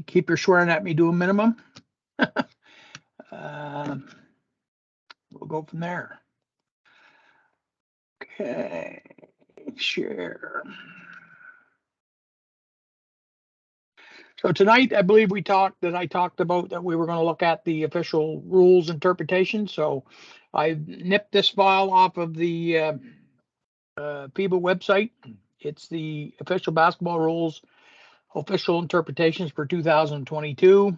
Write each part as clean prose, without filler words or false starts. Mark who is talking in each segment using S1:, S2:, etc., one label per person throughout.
S1: Keep your swearing at me to a minimum. We'll go from there. Okay, share. So tonight, I believe I talked about that we were going to look at the official rules interpretation. So I nipped this file off of the FIBA website. It's the official basketball rules, official interpretations for 2022.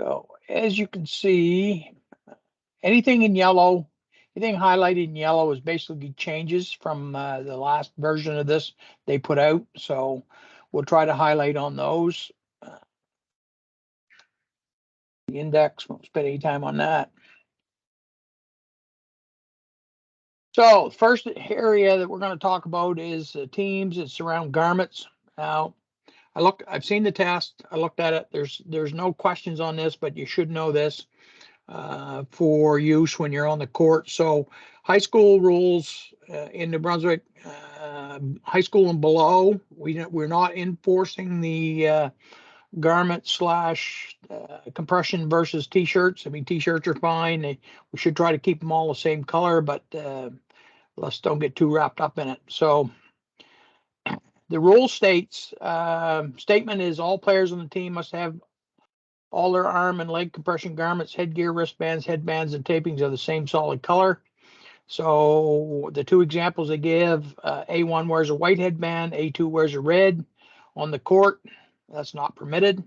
S1: So as you can see, anything in yellow, anything highlighted in yellow is basically changes from the last version of this they put out. So we'll try to highlight on those. The index, won't spend any time on that. So first area that we're going to talk about is teams that surround garments. Now, I've seen the test. I looked at it. There's no questions on this, but you should know this for use when you're on the court. So high school rules in New Brunswick, high school and below, we're not enforcing the garment slash compression versus t-shirts. I mean, t-shirts are fine. We should try to keep them all the same color, but let's don't get too wrapped up in it. So the rule statement is all players on the team must have all their arm and leg compression garments, headgear, wristbands, headbands, and tapings of the same solid color. So the two examples they give, A1 wears a white headband, A2 wears a red. On the court, that's not permitted.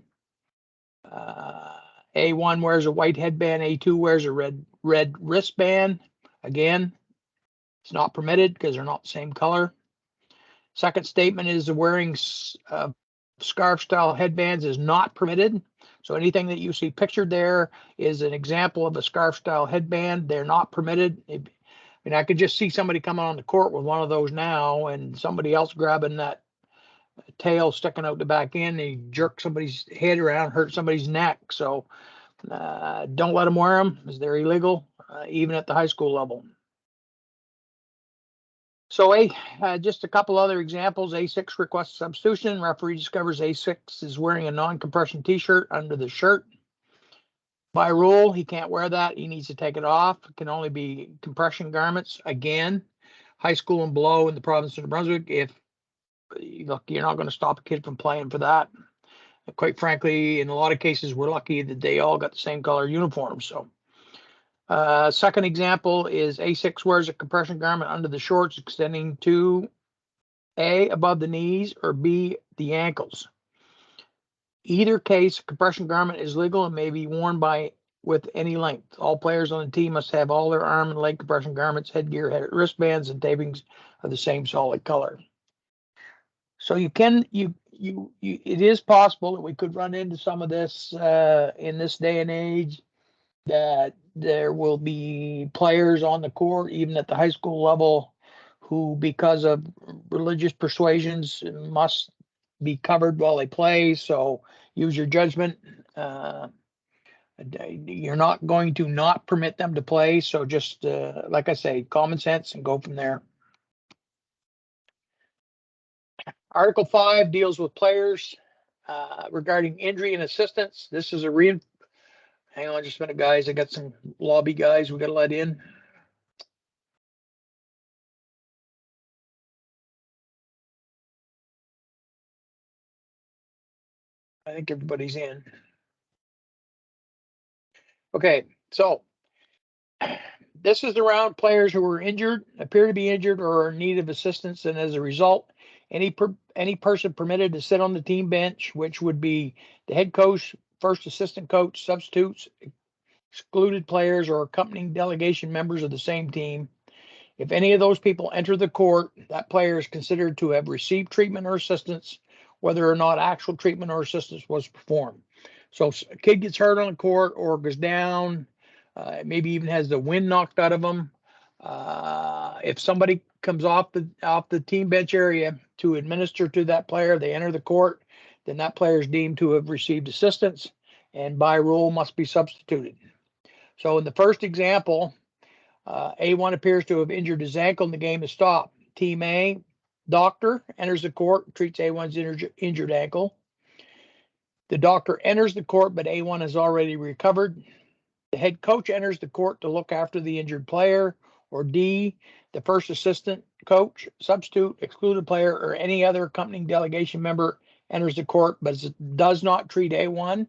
S1: A1 wears a white headband, A2 wears a red wristband. Again, it's not permitted because they're not the same color. Second statement is the wearing scarf style headbands is not permitted. So anything that you see pictured there is an example of a scarf style headband. They're not permitted. I could just see somebody coming on the court with one of those now and somebody else grabbing that tail sticking out the back end. They jerk somebody's head around, hurt somebody's neck. So don't let them wear them, as they're illegal, even at the high school level. So just a couple other examples. A6 requests substitution. Referee discovers A6 is wearing a non-compression t-shirt under the shirt. By rule, he can't wear that. He needs to take it off. It can only be compression garments. Again, high school and below in the province of New Brunswick, if look, you're not going to stop a kid from playing for that. Quite frankly, in a lot of cases, we're lucky that they all got the same color uniform. So second example is A6 wears a compression garment under the shorts extending to A, above the knees, or B, the ankles. Either case, a compression garment is legal and may be worn with any length. All players on the team must have all their arm and leg compression garments, headgear, wristbands, and tapings of the same solid color. So it is possible that we could run into some of this in this day and age, that there will be players on the court, even at the high school level, who, because of religious persuasions, must be covered while they play. So use your judgment. You're not going to not permit them to play. So just, like I say, common sense and go from there. Article 5 deals with players regarding injury and assistance. This is hang on just a minute, guys. I got some lobby guys we got to let in. I think everybody's in. Okay, so this is around players who are injured, appear to be injured, or are in need of assistance, and as a result, any person permitted to sit on the team bench, which would be the head coach, first assistant coach, substitutes, excluded players, or accompanying delegation members of the same team. If any of those people enter the court, that player is considered to have received treatment or assistance, whether or not actual treatment or assistance was performed. So if a kid gets hurt on the court or goes down, maybe even has the wind knocked out of them, if somebody comes off the team bench area to administer to that player, they enter the court, then that player is deemed to have received assistance. and by rule must be substituted. So in the first example, A1 appears to have injured his ankle and the game is stopped. Team A, doctor, enters the court, treats A1's injured ankle. The doctor enters the court, but A1 has already recovered. The head coach enters the court to look after the injured player. Or D, the first assistant coach, substitute, excluded player, or any other accompanying delegation member enters the court, but does not treat A1.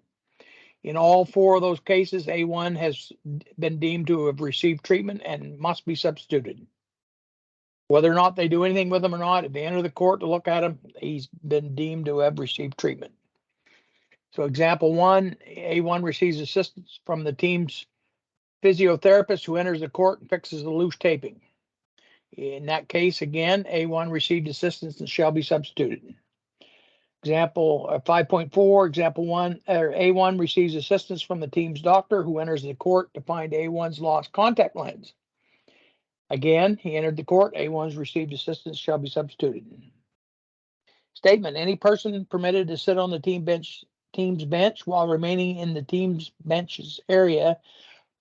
S1: In all four of those cases, A1 has been deemed to have received treatment and must be substituted. Whether or not they do anything with him or not, if they enter the court to look at him, he's been deemed to have received treatment. So example one, A1 receives assistance from the team's physiotherapist who enters the court and fixes the loose taping. In that case, again, A1 received assistance and shall be substituted. Example 5.4, example one, A1 receives assistance from the team's doctor who enters the court to find A1's lost contact lens. Again, he entered the court, A1's received assistance shall be substituted. Statement, any person permitted to sit on the team's bench while remaining in the team's bench's area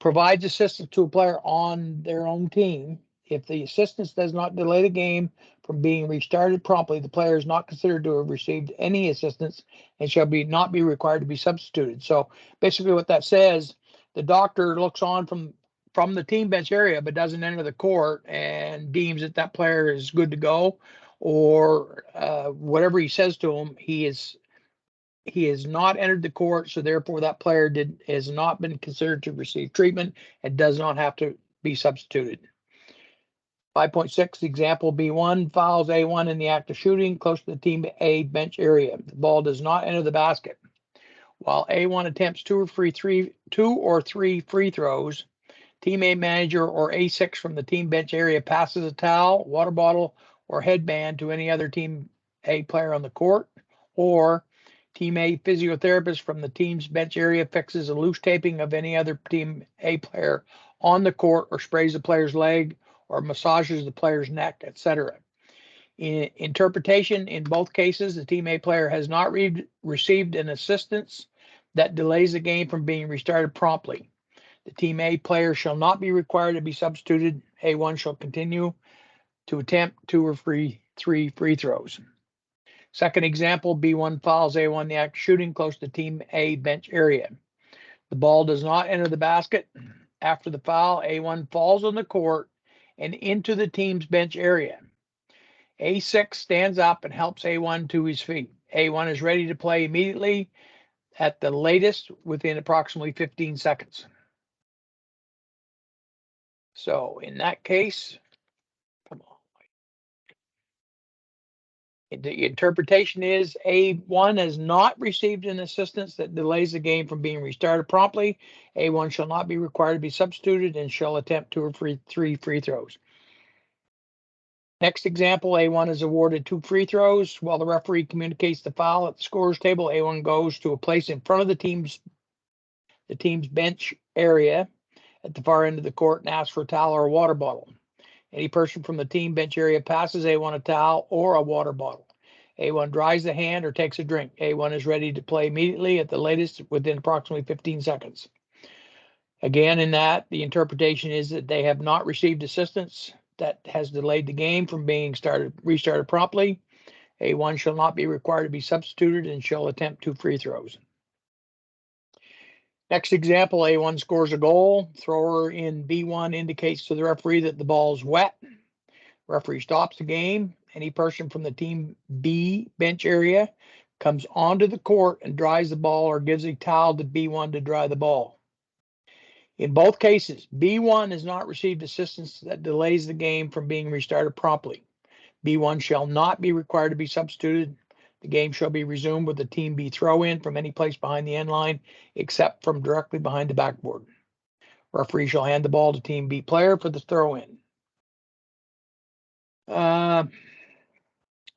S1: provides assistance to a player on their own team. If the assistance does not delay the game from being restarted promptly, the player is not considered to have received any assistance and shall not be required to be substituted. So basically what that says, the doctor looks on from the team bench area but doesn't enter the court and deems that player is good to go, or whatever he says to him, he has not entered the court, so therefore that player has not been considered to receive treatment and does not have to be substituted. 5.6, example B1, fouls A1 in the act of shooting close to the team A bench area. The ball does not enter the basket. While A1 attempts two or three free throws, team A manager or A6 from the team bench area passes a towel, water bottle, or headband to any other team A player on the court, or team A physiotherapist from the team's bench area fixes a loose taping of any other team A player on the court, or sprays the player's leg, or massages the player's neck, etc. In interpretation, in both cases, the team A player has not received an assistance that delays the game from being restarted promptly. The team A player shall not be required to be substituted. A1 shall continue to attempt two or three free throws. Second example, B1 fouls A1 in the act of shooting close to team A bench area. The ball does not enter the basket. After the foul, A1 falls on the court and into the team's bench area. A6 stands up and helps A1 to his feet. A1 is ready to play immediately, at the latest within approximately 15 seconds. So in that case, come on. The interpretation is A1 has not received an assistance that delays the game from being restarted promptly. A1 shall not be required to be substituted and shall attempt two or three free throws. Next example, A1 is awarded two free throws. While the referee communicates the foul at the scorer's table, A1 goes to a place in front of the team's bench area at the far end of the court and asks for a towel or a water bottle. Any person from the team bench area passes A1 a towel or a water bottle. A1 dries the hand or takes a drink. A1 is ready to play immediately, at the latest within approximately 15 seconds. Again, in that, the interpretation is that they have not received assistance that has delayed the game from being restarted promptly. A1 shall not be required to be substituted and shall attempt two free throws. Next example, A1 scores a goal. Thrower in B1 indicates to the referee that the ball is wet. Referee stops the game. Any person from the team B bench area comes onto the court and dries the ball or gives a towel to B1 to dry the ball. In both cases, B1 has not received assistance that delays the game from being restarted promptly. B1 shall not be required to be substituted. The game shall be resumed with the team B throw in from any place behind the end line except from directly behind the backboard. Referee shall hand the ball to team B player for the throw in.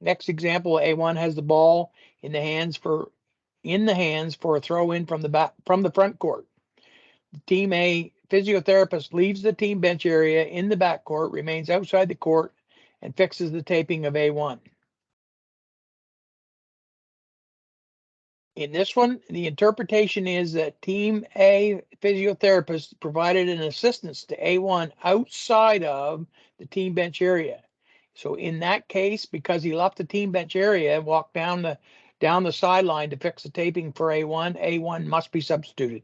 S1: Next example, A1 has the ball in the hands for a throw in from the front court. Team A physiotherapist leaves the team bench area in the back court, remains outside the court, and fixes the taping of A1. In this one, the interpretation is that Team A physiotherapist provided an assistance to A1 outside of the team bench area. So in that case, because he left the team bench area and walked down the sideline to fix the taping for A1 must be substituted.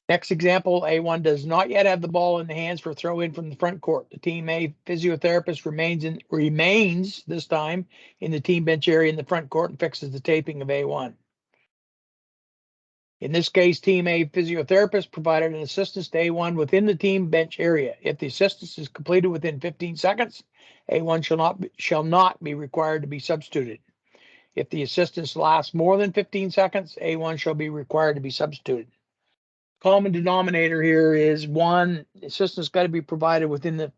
S1: Next example, A1 does not yet have the ball in the hands for a throw in from the front court. The Team A physiotherapist remains this time in the team bench area in the front court and fixes the taping of A1. In this case, Team A physiotherapist provided an assistance to A1 within the team bench area. If the assistance is completed within 15 seconds, A1 shall not be required to be substituted. If the assistance lasts more than 15 seconds, A1 shall be required to be substituted. Common denominator here is one, assistance got to be provided within the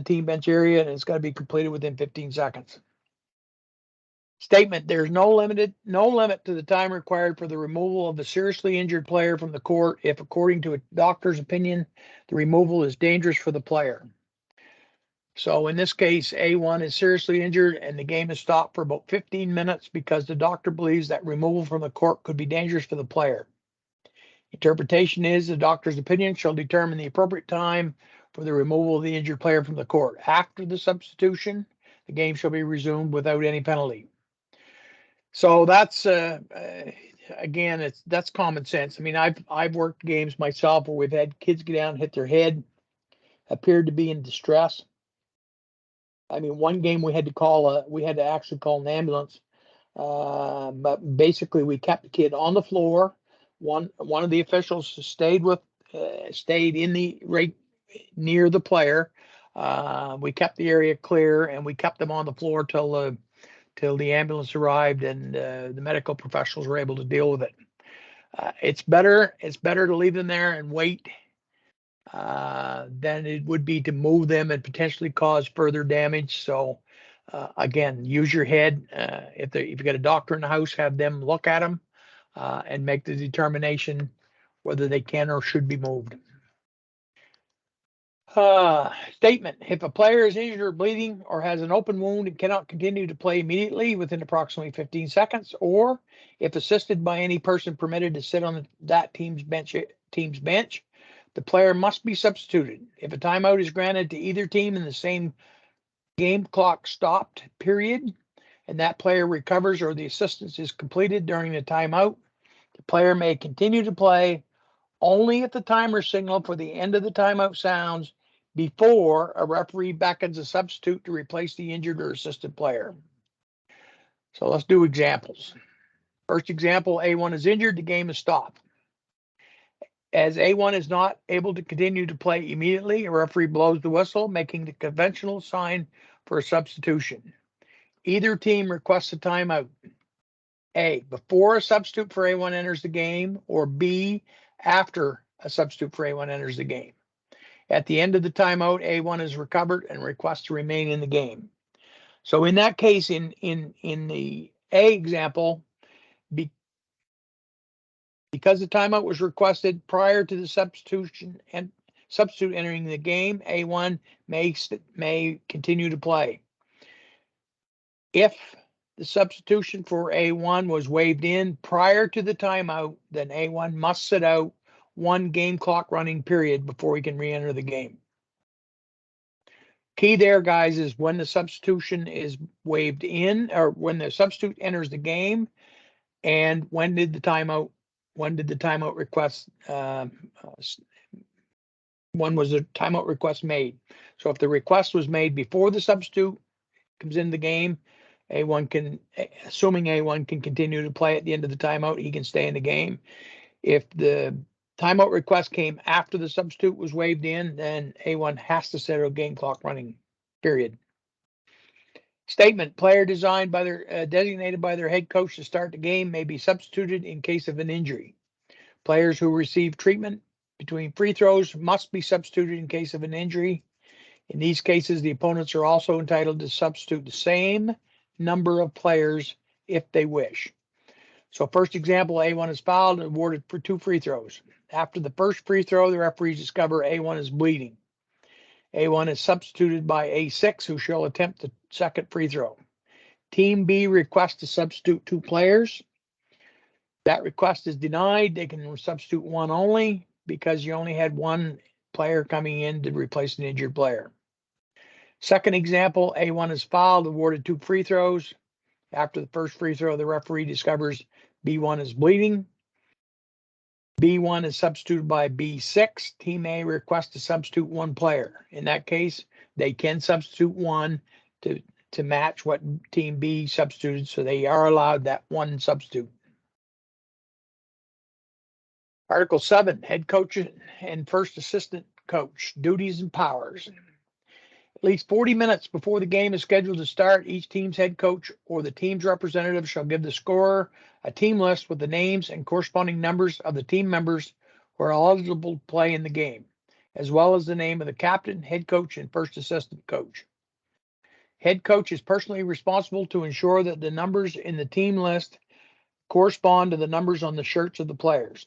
S1: team bench area, and it's got to be completed within 15 seconds. Statement: there's no limit to the time required for the removal of a seriously injured player from the court if, according to a doctor's opinion, the removal is dangerous for the player. So in this case, A1 is seriously injured and the game is stopped for about 15 minutes because the doctor believes that removal from the court could be dangerous for the player. Interpretation is the doctor's opinion shall determine the appropriate time for the removal of the injured player from the court. After the substitution, the game shall be resumed without any penalty. So that's again, that's common sense. I mean, I've worked games myself where we've had kids get down, hit their head, appeared to be in distress. I mean, one game we had to actually call an ambulance. But basically, we kept the kid on the floor. One of the officials stayed in the right near the player. We kept the area clear, and we kept them on the floor till the ambulance arrived and the medical professionals were able to deal with it. It's better to leave them there and wait than it would be to move them and potentially cause further damage. So again, use your head. If you got a doctor in the house, have them look at them and make the determination whether they can or should be moved. Statement: if a player is injured or bleeding or has an open wound and cannot continue to play immediately within approximately 15 seconds, or if assisted by any person permitted to sit on that team's bench, the player must be substituted. If a timeout is granted to either team in the same game clock stopped period, and that player recovers or the assistance is completed during the timeout, the player may continue to play only if the timer signal for the end of the timeout sounds before a referee beckons a substitute to replace the injured or assisted player. So let's do examples. First example, A1 is injured, the game is stopped. As A1 is not able to continue to play immediately, a referee blows the whistle, making the conventional sign for a substitution. Either team requests a timeout. A, before a substitute for A1 enters the game, or B, after a substitute for A1 enters the game. At the end of the timeout, A1 is recovered and requests to remain in the game. So in that case, in the A example, because the timeout was requested prior to the substitute entering the game, A1 may continue to play. If the substitution for A1 was waived in prior to the timeout, then A1 must sit out one game clock running period before he can re-enter the game. Key there, guys, is when the substitution is waived in, or when the substitute enters the game, and when did the timeout request, when was the timeout request made? So if the request was made before the substitute comes into the game, assuming A1 can continue to play at the end of the timeout, he can stay in the game. If the timeout request came after the substitute was waived in, then A1 has to set a game clock running period. Statement: player designated by their head coach to start the game may be substituted in case of an injury. Players who receive treatment between free throws must be substituted in case of an injury. In these cases, the opponents are also entitled to substitute the same number of players if they wish. So first example, A1 is fouled and awarded for 2 free throws. After the first free throw, the referees discover A1 is bleeding. A1 is substituted by A6, who shall attempt the second free throw. Team B requests to substitute 2 players. That request is denied. They can substitute 1 only because you only had 1 player coming in to replace an injured player. Second example, A1 is fouled, awarded 2 free throws. After the first free throw, the referee discovers B1 is bleeding. B1 is substituted by B6. Team A requests to substitute 1 player. In that case, they can substitute 1 to match what Team B substituted, so they are allowed that 1 substitute. Article 7, head coach and first assistant coach, duties and powers. At least 40 minutes before the game is scheduled to start, each team's head coach or the team's representative shall give the scorer a team list with the names and corresponding numbers of the team members who are eligible to play in the game, as well as the name of the captain, head coach, and first assistant coach. Head coach is personally responsible to ensure that the numbers in the team list correspond to the numbers on the shirts of the players.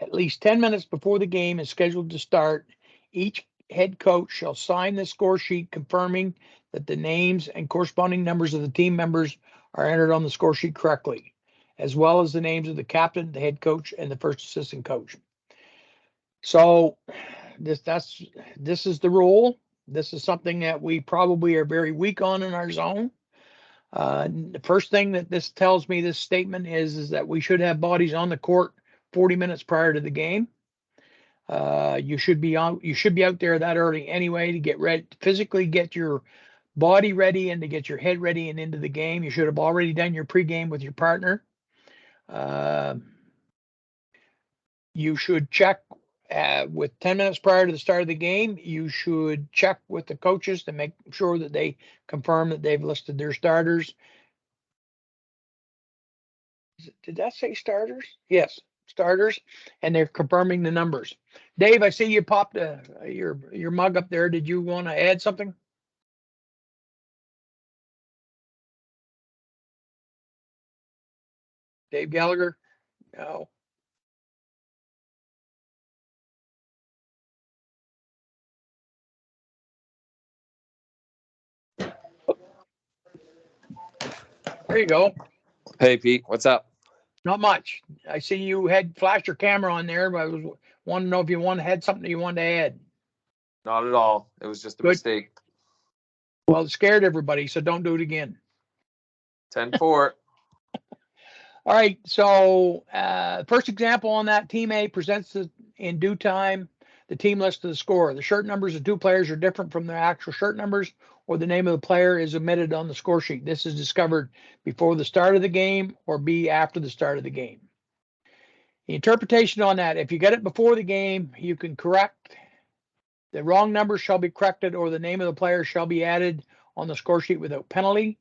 S1: At least 10 minutes before the game is scheduled to start, each head coach shall sign the score sheet confirming that the names and corresponding numbers of the team members are entered on the score sheet correctly, as well as the names of the captain, the head coach, and the first assistant coach. So this is the rule. This is something that we probably are very weak on in our zone. The first thing that this tells me, this statement is that we should have bodies on the court 40 minutes prior to the game. You should be out there that early anyway to get ready, physically get your body ready and to get your head ready and into the game. You should have already done your pregame with your partner. You should check with 10 minutes prior to the start of the game. You should check with the coaches to make sure that they confirm that they've listed their starters. Did that say starters? Yes, starters, and they're confirming the numbers. Dave, I see you popped your mug up there. Did you want to add something? Dave Gallagher? No. There you go.
S2: Hey, Pete, what's up?
S1: Not much. I see you had flashed your camera on there, but I was wanting to know if you had something you wanted to add.
S2: Not at all. It was just a mistake.
S1: Well, it scared everybody, so don't do it again.
S2: 10-4.
S1: All right, so first example on that, Team A presents in due time the team list of the score. The shirt numbers of 2 players are different from their actual shirt numbers, or the name of the player is omitted on the score sheet. This is discovered before the start of the game or B, after the start of the game. The interpretation on that, if you get it before the game, you can correct. The wrong number shall be corrected, or the name of the player shall be added on the score sheet without penalty.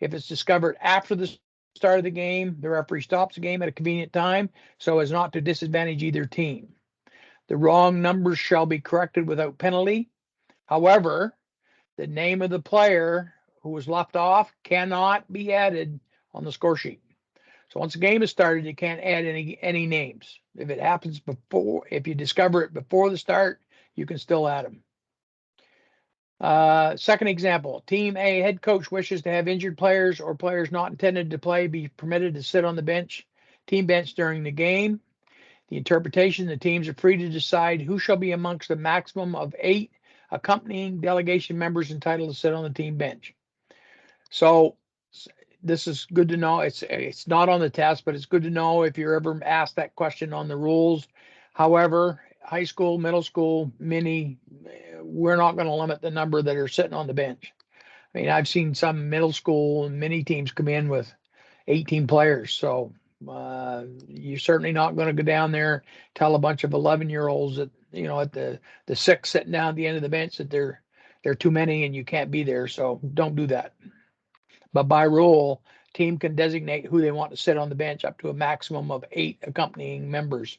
S1: If it's discovered after the start of the game, the referee stops the game at a convenient time so as not to disadvantage either team. The wrong numbers shall be corrected without penalty. However, the name of the player who was left off cannot be added on the score sheet. So once the game is started, you can't add any names. If it happens before, if you discover it before the start, you can still add them. Second example, Team A head coach wishes to have injured players or players not intended to play be permitted to sit on the team bench during the game. The interpretation, the teams are free to decide who shall be amongst a maximum of 8 accompanying delegation members entitled to sit on the team bench. So this is good to know. It's not on the test, but it's good to know if you're ever asked that question on the rules. However, high school, middle school, mini, we're not going to limit the number that are sitting on the bench. I mean, I've seen some middle school and mini teams come in with 18 players. So you're certainly not going to go down there, tell a bunch of 11-year-olds that, you know, at the 6 sitting down at the end of the bench that they're too many and you can't be there. So don't do that. But by rule, team can designate who they want to sit on the bench up to a maximum of 8 accompanying members.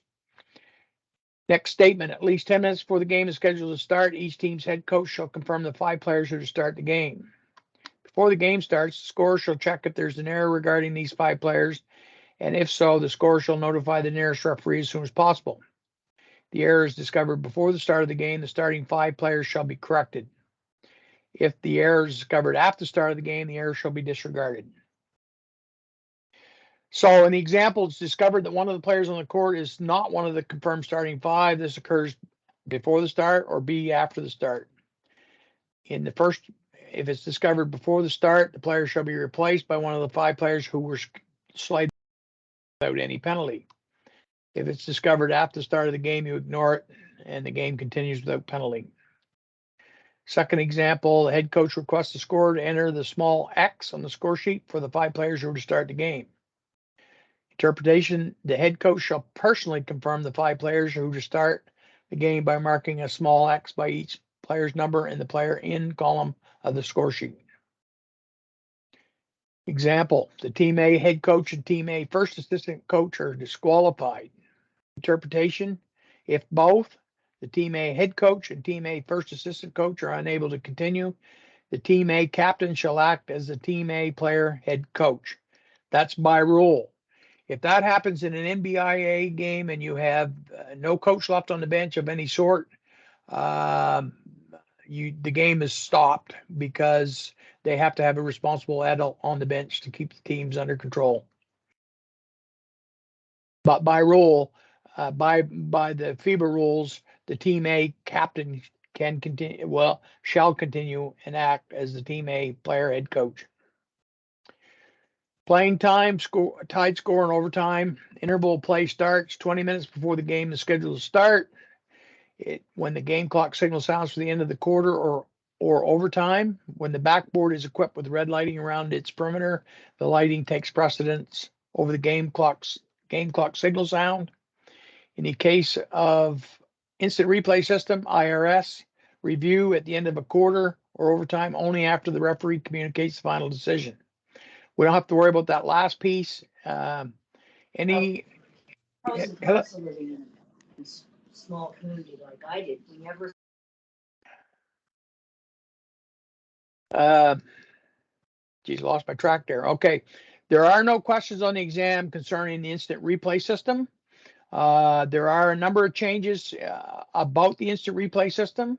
S1: Next statement, at least 10 minutes before the game is scheduled to start, each team's head coach shall confirm the 5 players who are to start the game. Before the game starts, the scorer shall check if there's an error regarding these 5 players, and if so, the scorer shall notify the nearest referee as soon as possible. The error is discovered before the start of the game, the starting 5 players shall be corrected. If the error is discovered after the start of the game, the error shall be disregarded. So in the example, it's discovered that one of the players on the court is not one of the confirmed starting 5. This occurs before the start or B, after the start. In the first, if it's discovered before the start, the player shall be replaced by one of the 5 players who were slighted without any penalty. If it's discovered after the start of the game, you ignore it and the game continues without penalty. Second example, the head coach requests the scorer to enter the small X on the score sheet for the 5 players who are to start the game. Interpretation, the head coach shall personally confirm the 5 players who are to start the game by marking a small X by each player's number in the player in column of the score sheet. Example, the Team A head coach and Team A first assistant coach are disqualified. Interpretation, if both the Team A head coach and Team A first assistant coach are unable to continue, the Team A captain shall act as the Team A player head coach. That's by rule. If that happens in an NBIA game and you have no coach left on the bench of any sort, the game is stopped because they have to have a responsible adult on the bench to keep the teams under control. But by rule, by the FIBA rules, the Team A captain can continue, shall continue and act as the Team A player head coach. Playing time, tied score in overtime. Interval play starts 20 minutes before the game is scheduled to start. When the game clock signal sounds for the end of the quarter or overtime, when the backboard is equipped with red lighting around its perimeter, the lighting takes precedence over the game clock signal sound. In the case of instant replay system, IRS, review at the end of a quarter or overtime only after the referee communicates the final decision. We don't have to worry about that last piece.
S3: How's it also living in a small community like I did? We never.
S1: Geez, lost my track there. Okay. There are no questions on the exam concerning the instant replay system. There are a number of changes about the instant replay system.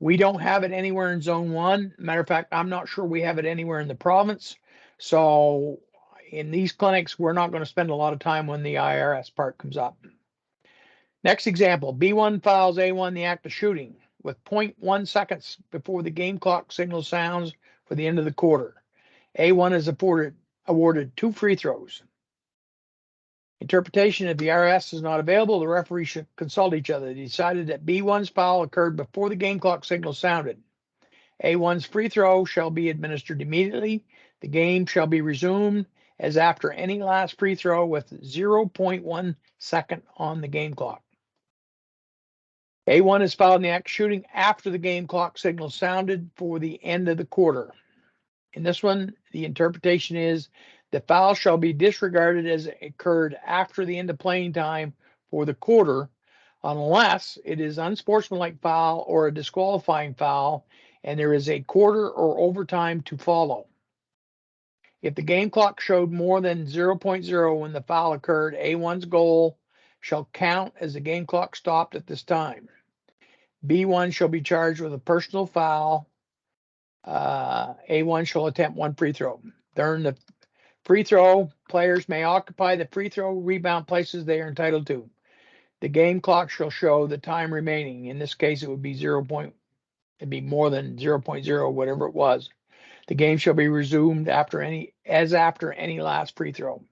S1: We don't have it anywhere in Zone 1. Matter of fact, I'm not sure we have it anywhere in the province. So in these clinics, we're not going to spend a lot of time when the IRS part comes up. Next example, B1 files A1 the act of shooting with 0.1 seconds before the game clock signal sounds for the end of the quarter. A1 is awarded 2 free throws. Interpretation, if the IRS is not available, the referee should consult each other. They decided that B1's foul occurred before the game clock signal sounded. A1's free throw shall be administered immediately. The game shall be resumed as after any last free throw with 0.1 second on the game clock. A1 is fouled in the act of shooting after the game clock signal sounded for the end of the quarter. In this one, the interpretation is the foul shall be disregarded as it occurred after the end of playing time for the quarter, unless it is unsportsmanlike foul or a disqualifying foul, and there is a quarter or overtime to follow. If the game clock showed more than 0.0 when the foul occurred, A1's goal shall count as the game clock stopped at this time. B1 shall be charged with a personal foul. A1 shall attempt 1 free throw. During the free throw, players may occupy the free throw rebound places they are entitled to. The game clock shall show the time remaining. In this case, it would be it'd be more than 0.0, whatever it was. The game shall be resumed after any last free throw.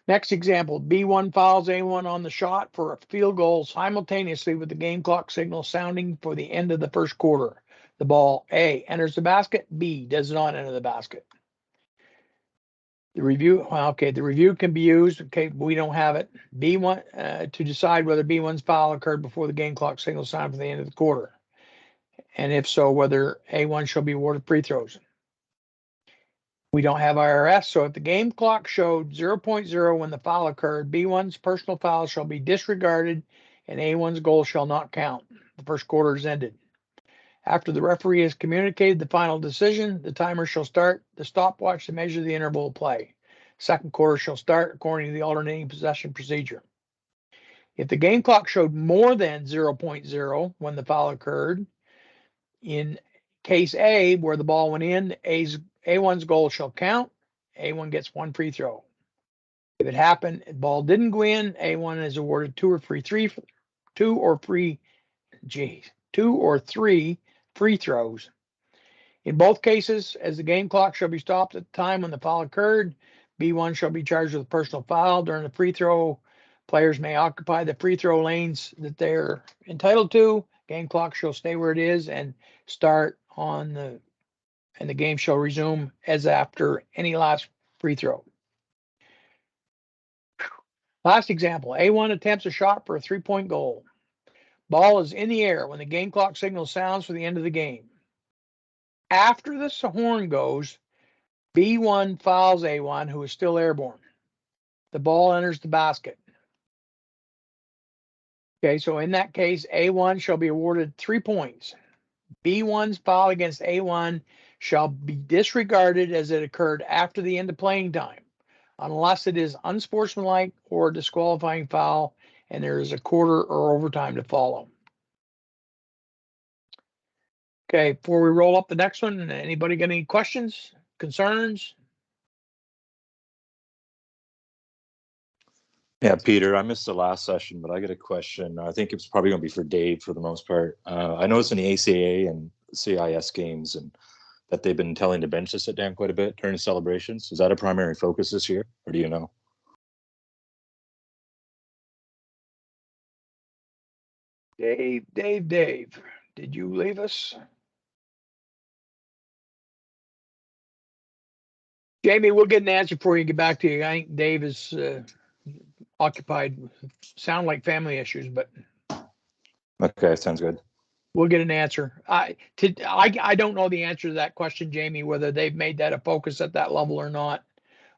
S1: Next example, B1 fouls A1 on the shot for a field goal simultaneously with the game clock signal sounding for the end of the first quarter. The ball A enters the basket, B does not enter the basket. The review, the review can be used. Okay, we don't have it. B1 to decide whether B1's foul occurred before the game clock signal sounded for the end of the quarter. And if so, whether A1 shall be awarded free throws. We don't have IRS, so if the game clock showed 0.0 when the foul occurred, B1's personal foul shall be disregarded and A1's goal shall not count. The first quarter is ended. After the referee has communicated the final decision, the timer shall start the stopwatch to measure the interval of play. Second quarter shall start according to the alternating possession procedure. If the game clock showed more than 0.0 when the foul occurred, In case A, where the ball went in, A1's goal shall count. A1 gets 1 free throw. If it happened, the ball didn't go in, A1 is awarded 2 or 3 free throws. In both cases, as the game clock shall be stopped at the time when the foul occurred, B1 shall be charged with a personal foul. During the free throw, players may occupy the free throw lanes that they're entitled to. Game clock shall stay where it is and start and the game shall resume as after any last free throw. Last example, A1 attempts a shot for a 3-point goal. Ball is in the air when the game clock signal sounds for the end of the game. After the horn goes, B1 fouls A1, who is still airborne. The ball enters the basket. Okay, so in that case, A1 shall be awarded 3 points. B1's foul against A1 shall be disregarded as it occurred after the end of playing time, unless it is unsportsmanlike or a disqualifying foul and there is a quarter or overtime to follow. Okay, before we roll up the next one, anybody got any questions, concerns?
S4: Yeah, Peter, I missed the last session, but I got a question. I think it's probably going to be for Dave for the most part. I noticed in the ACA and CIS games and that they've been telling the bench to sit down quite a bit during the celebrations. Is that a primary focus this year, or do you know?
S1: Dave, did you leave us? Jamie, we'll get an answer for you and get back to you. I think Dave is occupied. Sound like family issues, but
S4: Okay, sounds good.
S1: we'll get an answer. I don't know the answer to that question, Jamie, whether they've made that a focus at that level or not.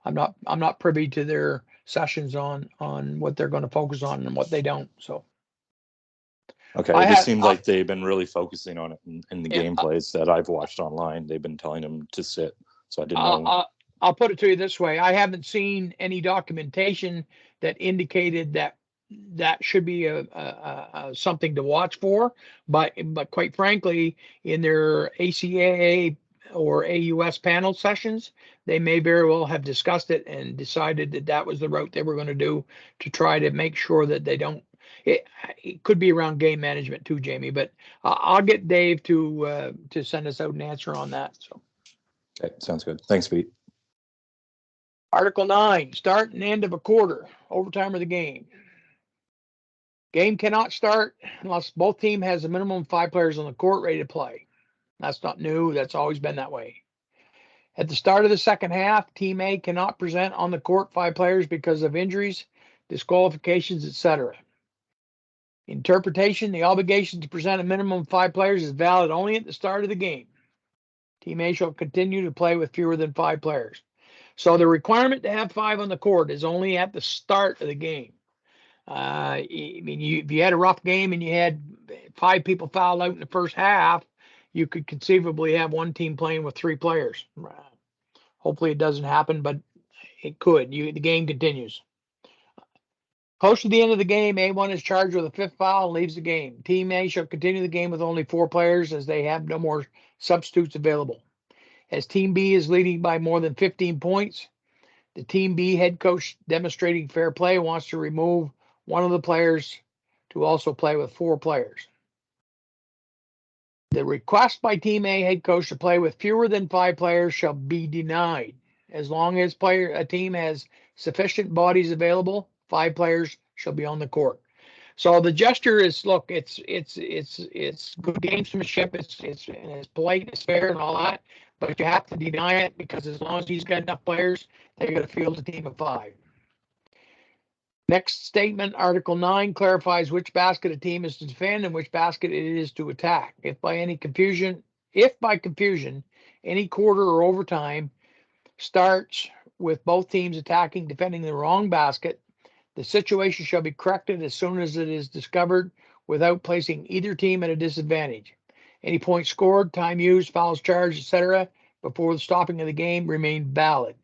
S1: I'm not privy to their sessions on what they're going to focus on and what they don't. So
S4: Okay, it just seems like they've been really focusing on it in the gameplays that I've watched online. They've been telling them to sit, so I didn't know.
S1: I'll put it to you this way. I haven't seen any documentation that indicated that should be a something to watch for, but quite frankly, in their ACAA or AUS panel sessions, they may very well have discussed it and decided that that was the route they were going to do to try to make sure that they don't. It could be around game management too, Jamie, but I'll get Dave to send us out an answer on that. So.
S4: Okay, sounds good. Thanks, Pete.
S1: Article 9, start and end of a quarter, overtime of the game. Game cannot start unless both team has a minimum of 5 players on the court ready to play. That's not new. That's always been that way. At the start of the second half, Team A cannot present on the court 5 players because of injuries, disqualifications, etc. Interpretation, the obligation to present a minimum of 5 players is valid only at the start of the game. Team A shall continue to play with fewer than 5 players. So the requirement to have 5 on the court is only at the start of the game. I mean, if you had a rough game and you had 5 people foul out in the first half, you could conceivably have one team playing with 3 players. Hopefully it doesn't happen, but it could. The game continues. Close to the end of the game, A1 is charged with a 5th foul and leaves the game. Team A shall continue the game with only 4 players as they have no more substitutes available. As Team B is leading by more than 15 points, the Team B head coach, demonstrating fair play, wants to remove one of the players to also play with 4 players. The request by Team A head coach to play with fewer than 5 players shall be denied. As long as a team has sufficient bodies available, 5 players shall be on the court. So the gesture is, look, it's good gamesmanship. It's polite, it's fair, and all that. But you have to deny it because as long as he's got enough players, they're going to field a team of 5. Next statement, Article 9 clarifies which basket a team is to defend and which basket it is to attack. If by confusion, any quarter or overtime starts with both teams attacking, defending the wrong basket, the situation shall be corrected as soon as it is discovered without placing either team at a disadvantage. Any points scored, time used, fouls charged, etc., before the stopping of the game remain valid.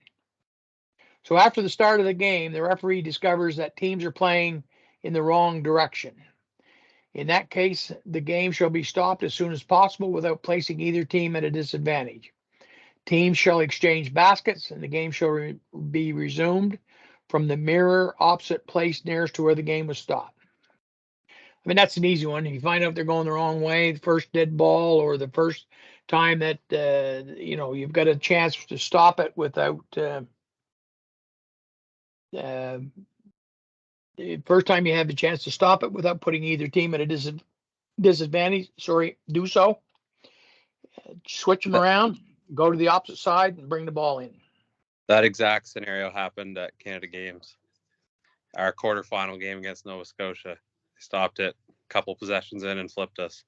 S1: So after the start of the game, the referee discovers that teams are playing in the wrong direction. In that case, the game shall be stopped as soon as possible without placing either team at a disadvantage. Teams shall exchange baskets and the game shall be resumed from the mirror opposite place nearest to where the game was stopped. I mean, that's an easy one. If you find out they're going the wrong way, the first dead ball or the first time that, you've got a chance to stop it without, the first time you have the chance to stop it without putting either team at a disadvantage, do so. Switch them around, go to the opposite side and bring the ball in.
S5: That exact scenario happened at Canada Games. Our quarterfinal game against Nova Scotia. They stopped it a couple possessions in and flipped us.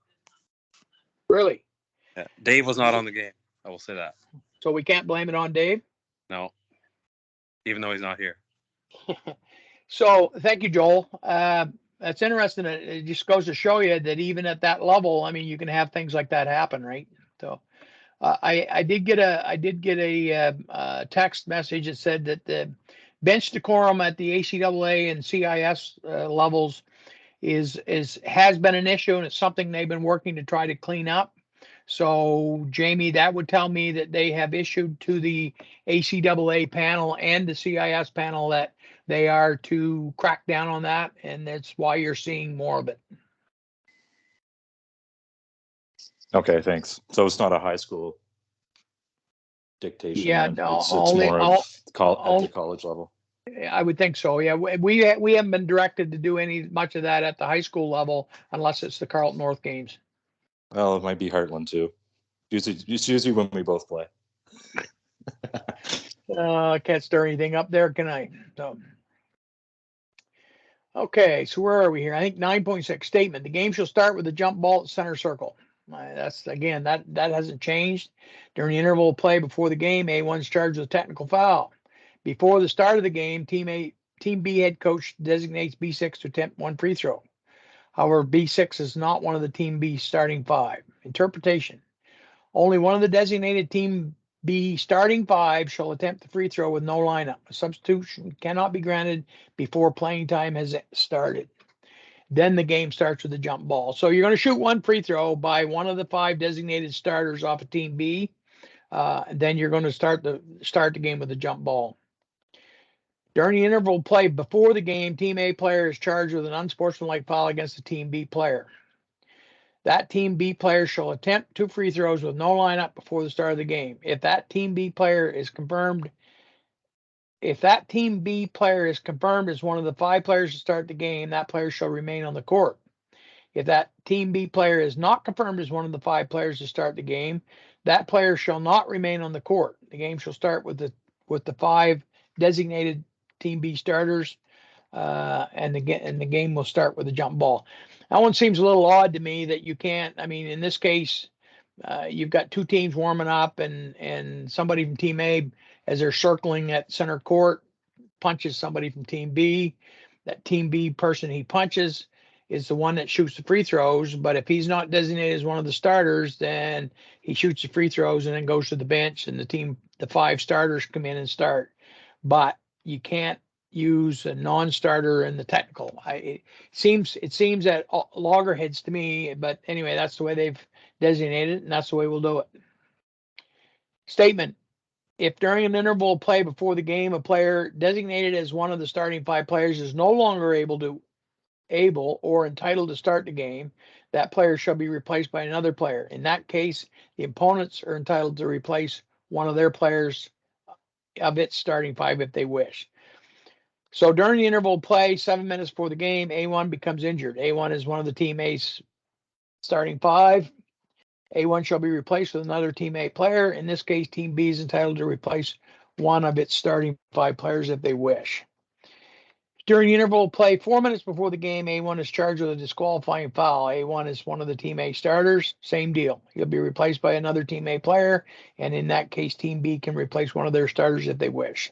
S1: Really?
S5: Yeah. Dave was not on the game. I will say that.
S1: So we can't blame it on Dave?
S5: No. Even though he's not here.
S1: So thank you, Joel. That's interesting. It just goes to show you that even at that level, I mean, you can have things like that happen, right? So I did get a text message that said that the bench decorum at the ACAA and CIS levels has been an issue, and it's something they've been working to try to clean up. So Jamie, that would tell me that they have issued to the ACAA panel and the CIS panel that they are to crack down on that, and that's why you're seeing more of it.
S4: Okay, thanks. So it's not a high school dictation.
S1: Yeah,
S4: then?
S1: no,
S4: it's more at the college level.
S1: I would think so. Yeah, we haven't been directed to do much of that at the high school level unless it's the Carleton North games.
S4: Well, it might be Heartland too. It's usually when we both play.
S1: I can't stir anything up there, can I? So, okay, so where are we here? I think 9.6 statement. The game shall start with a jump ball at center circle. That's again, that hasn't changed. During the interval of play before the game, A1's charged with a technical foul. Before the start of the game, Team B head coach designates B6 to attempt one free throw. However, B6 is not one of the Team B starting five. Interpretation. Only one of the designated Team B starting five shall attempt the free throw with no lineup. A substitution cannot be granted before playing time has started. Then the game starts with a jump ball. So you're going to shoot one free throw by one of the five designated starters off of Team B. Then you're going to start the game with a jump ball. During the interval play before the game, Team A player is charged with an unsportsmanlike foul against the Team B player. That Team B player shall attempt two free throws with no lineup before the start of the game. If that Team B player is confirmed as one of the five players to start the game, that player shall remain on the court. If that Team B player is not confirmed as one of the five players to start the game, that player shall not remain on the court. The game shall start with the five designated Team B starters, and the game will start with a jump ball. That one seems a little odd to me that you can't. I mean, in this case, you've got two teams warming up, and somebody from Team A, as they're circling at center court, punches somebody from Team B. That Team B person he punches is the one that shoots the free throws. But if he's not designated as one of the starters, then he shoots the free throws and then goes to the bench, and the five starters come in and start. But you can't use a non-starter in the technical. It seems at loggerheads to me, but anyway, that's the way they've designated it, and that's the way we'll do it. Statement. If during an interval of play before the game, a player designated as one of the starting five players is no longer able or entitled to start the game, that player shall be replaced by another player. In that case, the opponents are entitled to replace one of their players of its starting five if they wish. So during the interval play, 7 minutes before the game, A1 becomes injured. A1 is one of the Team A's starting five. A1 shall be replaced with another Team A player. In this case, Team B is entitled to replace one of its starting five players if they wish. During the interval play, 4 minutes before the game, A1 is charged with a disqualifying foul. A1 is one of the Team A starters. Same deal. He'll be replaced by another Team A player, and in that case, Team B can replace one of their starters if they wish.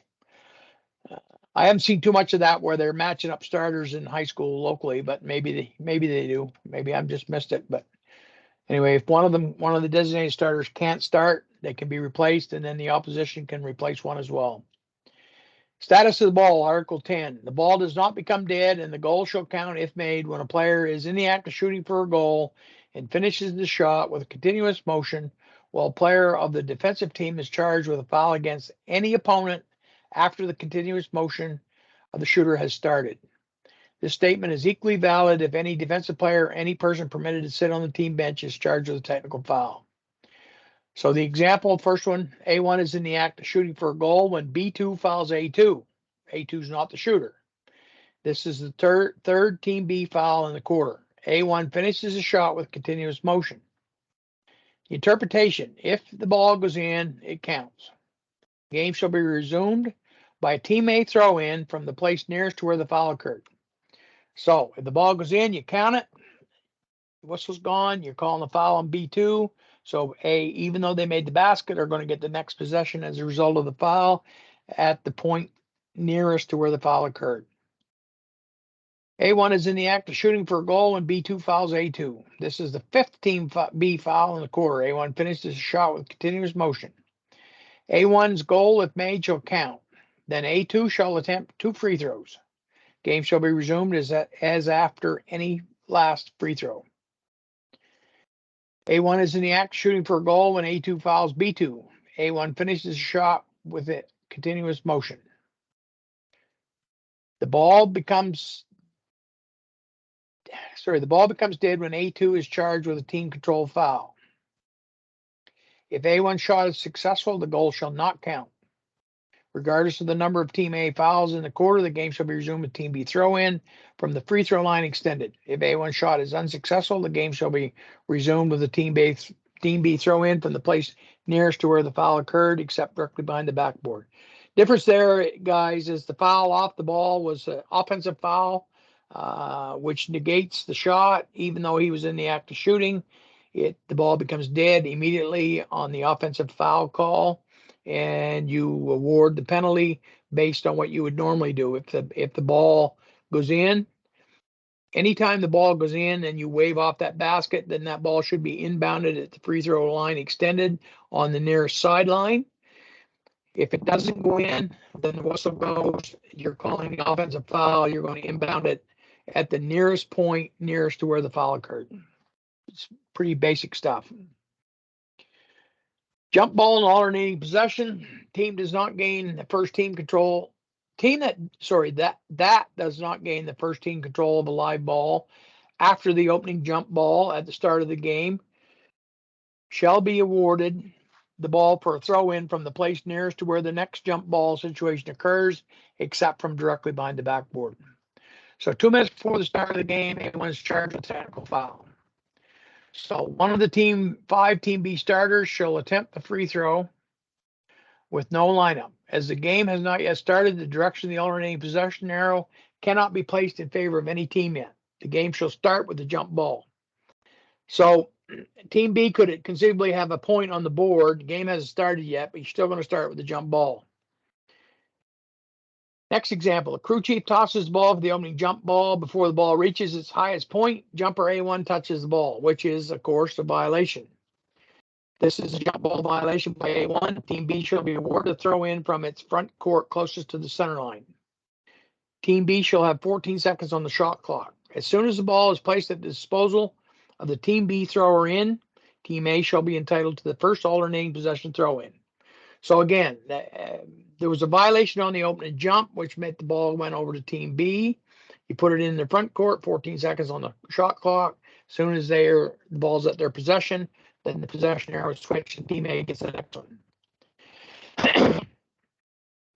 S1: I haven't seen too much of that where they're matching up starters in high school locally, but maybe they do. Maybe I've just missed it. But anyway, if one of the designated starters can't start, they can be replaced, and then the opposition can replace one as well. Status of the ball, Article 10. The ball does not become dead and the goal shall count if made when a player is in the act of shooting for a goal and finishes the shot with a continuous motion while a player of the defensive team is charged with a foul against any opponent after the continuous motion of the shooter has started. This statement is equally valid if any defensive player or any person permitted to sit on the team bench is charged with a technical foul. So the example, first one, A1 is in the act of shooting for a goal when B2 fouls A2. A2 is not the shooter. This is the third Team B foul in the quarter. A1 finishes the shot with continuous motion. Interpretation, if the ball goes in, it counts. Game shall be resumed by a teammate throw in from the place nearest to where the foul occurred. So if the ball goes in, you count it. The whistle's gone, you're calling the foul on B2. So A, even though they made the basket, are going to get the next possession as a result of the foul at the point nearest to where the foul occurred. A1 is in the act of shooting for a goal and B2 fouls A2. This is the fifth Team B foul in the quarter. A1 finishes the shot with continuous motion. A1's goal, if made, shall count. Then A2 shall attempt 2 free throws. Game shall be resumed as after any last free throw. A1 is in the act of shooting for a goal when A2 fouls B2. A1 finishes the shot with a continuous motion. The ball becomes dead when A2 is charged with a team control foul. If A1 shot is successful, the goal shall not count. Regardless of the number of Team A fouls in the quarter, the game shall be resumed with Team B throw in from the free throw line extended. If A1 shot is unsuccessful, the game shall be resumed with the Team B throw in from the place nearest to where the foul occurred, except directly behind the backboard. Difference there, guys, is the foul off the ball was an offensive foul, which negates the shot, even though he was in the act of shooting. The ball becomes dead immediately on the offensive foul call, and you award the penalty based on what you would normally do. If the ball goes in, anytime the ball goes in and you wave off that basket, then that ball should be inbounded at the free throw line extended on the nearest sideline. If it doesn't go in, then the whistle goes. You're calling the offensive foul. You're going to inbound it at the nearest point nearest to where the foul occurred. It's pretty basic stuff. Jump ball and alternating possession. Team does not gain the first team control. That does not gain the first team control of a live ball after the opening jump ball at the start of the game shall be awarded the ball for a throw in from the place nearest to where the next jump ball situation occurs, except from directly behind the backboard. So 2 minutes before the start of the game, everyone's charged with technical foul. So one of the 5 Team B starters shall attempt the free throw with no lineup. As the game has not yet started, the direction of the alternating possession arrow cannot be placed in favor of any team yet. The game shall start with the jump ball. So Team B could conceivably have a point on the board. The game hasn't started yet, but you're still going to start with the jump ball. Next example, a crew chief tosses the ball for the opening jump ball. Before the ball reaches its highest point, jumper A1 touches the ball, which is, of course, a violation. This is a jump ball violation by A1. Team B shall be awarded a throw in from its front court closest to the center line. Team B shall have 14 seconds on the shot clock. As soon as the ball is placed at the disposal of the Team B thrower in, Team A shall be entitled to the first alternating possession throw in. So again, there was a violation on the opening jump, which meant the ball went over to Team B. You put it in the front court, 14 seconds on the shot clock. As soon as the ball's at their possession, then the possession arrow is switched and Team A gets the next one.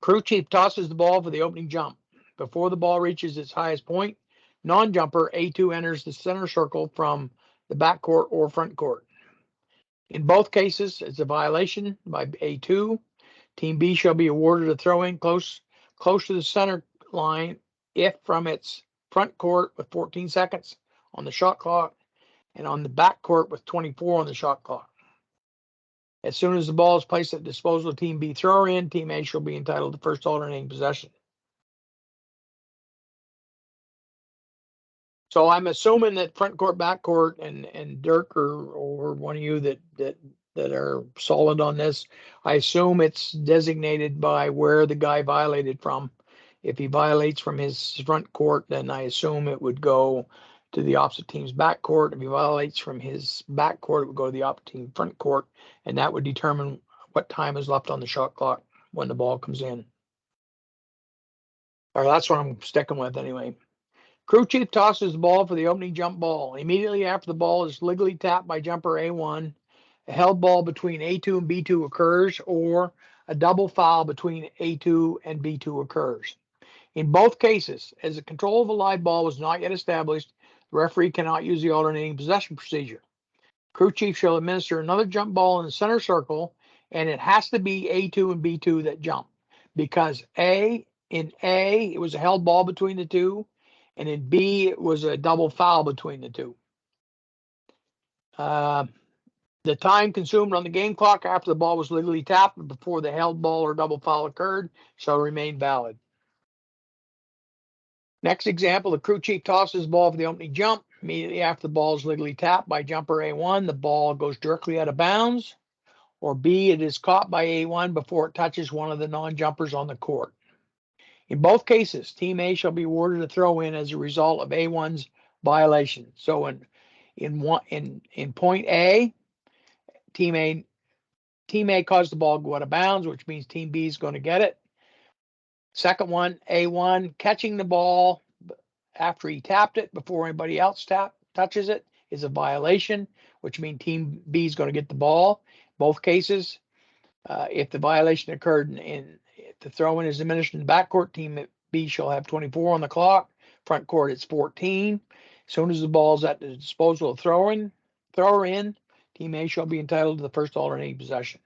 S1: Crew chief tosses the ball for the opening jump. Before the ball reaches its highest point, non-jumper A2 enters the center circle from the back court or front court. In both cases, it's a violation by A2. Team B shall be awarded a throw-in close to the center line if from its front court with 14 seconds on the shot clock and on the back court with 24 on the shot clock. As soon as the ball is placed at disposal of Team B thrower in, Team A shall be entitled to first alternating possession. So I'm assuming that front court, back court, and Dirk or one of you that that are solid on this. I assume it's designated by where the guy violated from. If he violates from his front court, then I assume it would go to the opposite team's back court. If he violates from his back court, it would go to the opposite team front court, and that would determine what time is left on the shot clock when the ball comes in. Or that's what I'm sticking with anyway. Crew chief tosses the ball for the opening jump ball. Immediately after the ball is legally tapped by jumper A1, a held ball between A2 and B2 occurs, or a double foul between A2 and B2 occurs. In both cases, as the control of a live ball was not yet established, the referee cannot use the alternating possession procedure. Crew chief shall administer another jump ball in the center circle, and it has to be A2 and B2 that jump, because in A, it was a held ball between the two, and in B, it was a double foul between the two. The time consumed on the game clock after the ball was legally tapped and before the held ball or double foul occurred shall remain valid. Next example, the crew chief tosses the ball for the opening jump. Immediately after the ball is legally tapped by jumper A1, the ball goes directly out of bounds, or B, it is caught by A1 before it touches one of the non-jumpers on the court. In both cases, Team A shall be awarded a throw-in as a result of A1's violation. So in point A, Team A caused the ball to go out of bounds, which means Team B is going to get it. Second one, A1 catching the ball after he tapped it before anybody else touches it is a violation, which means Team B is going to get the ball. Both cases, if the violation occurred if the throw-in is administered in the backcourt, Team B shall have 24 on the clock. Front court, it's 14. As soon as the ball is at the disposal of thrower in, Team A shall be entitled to the first alternating possession.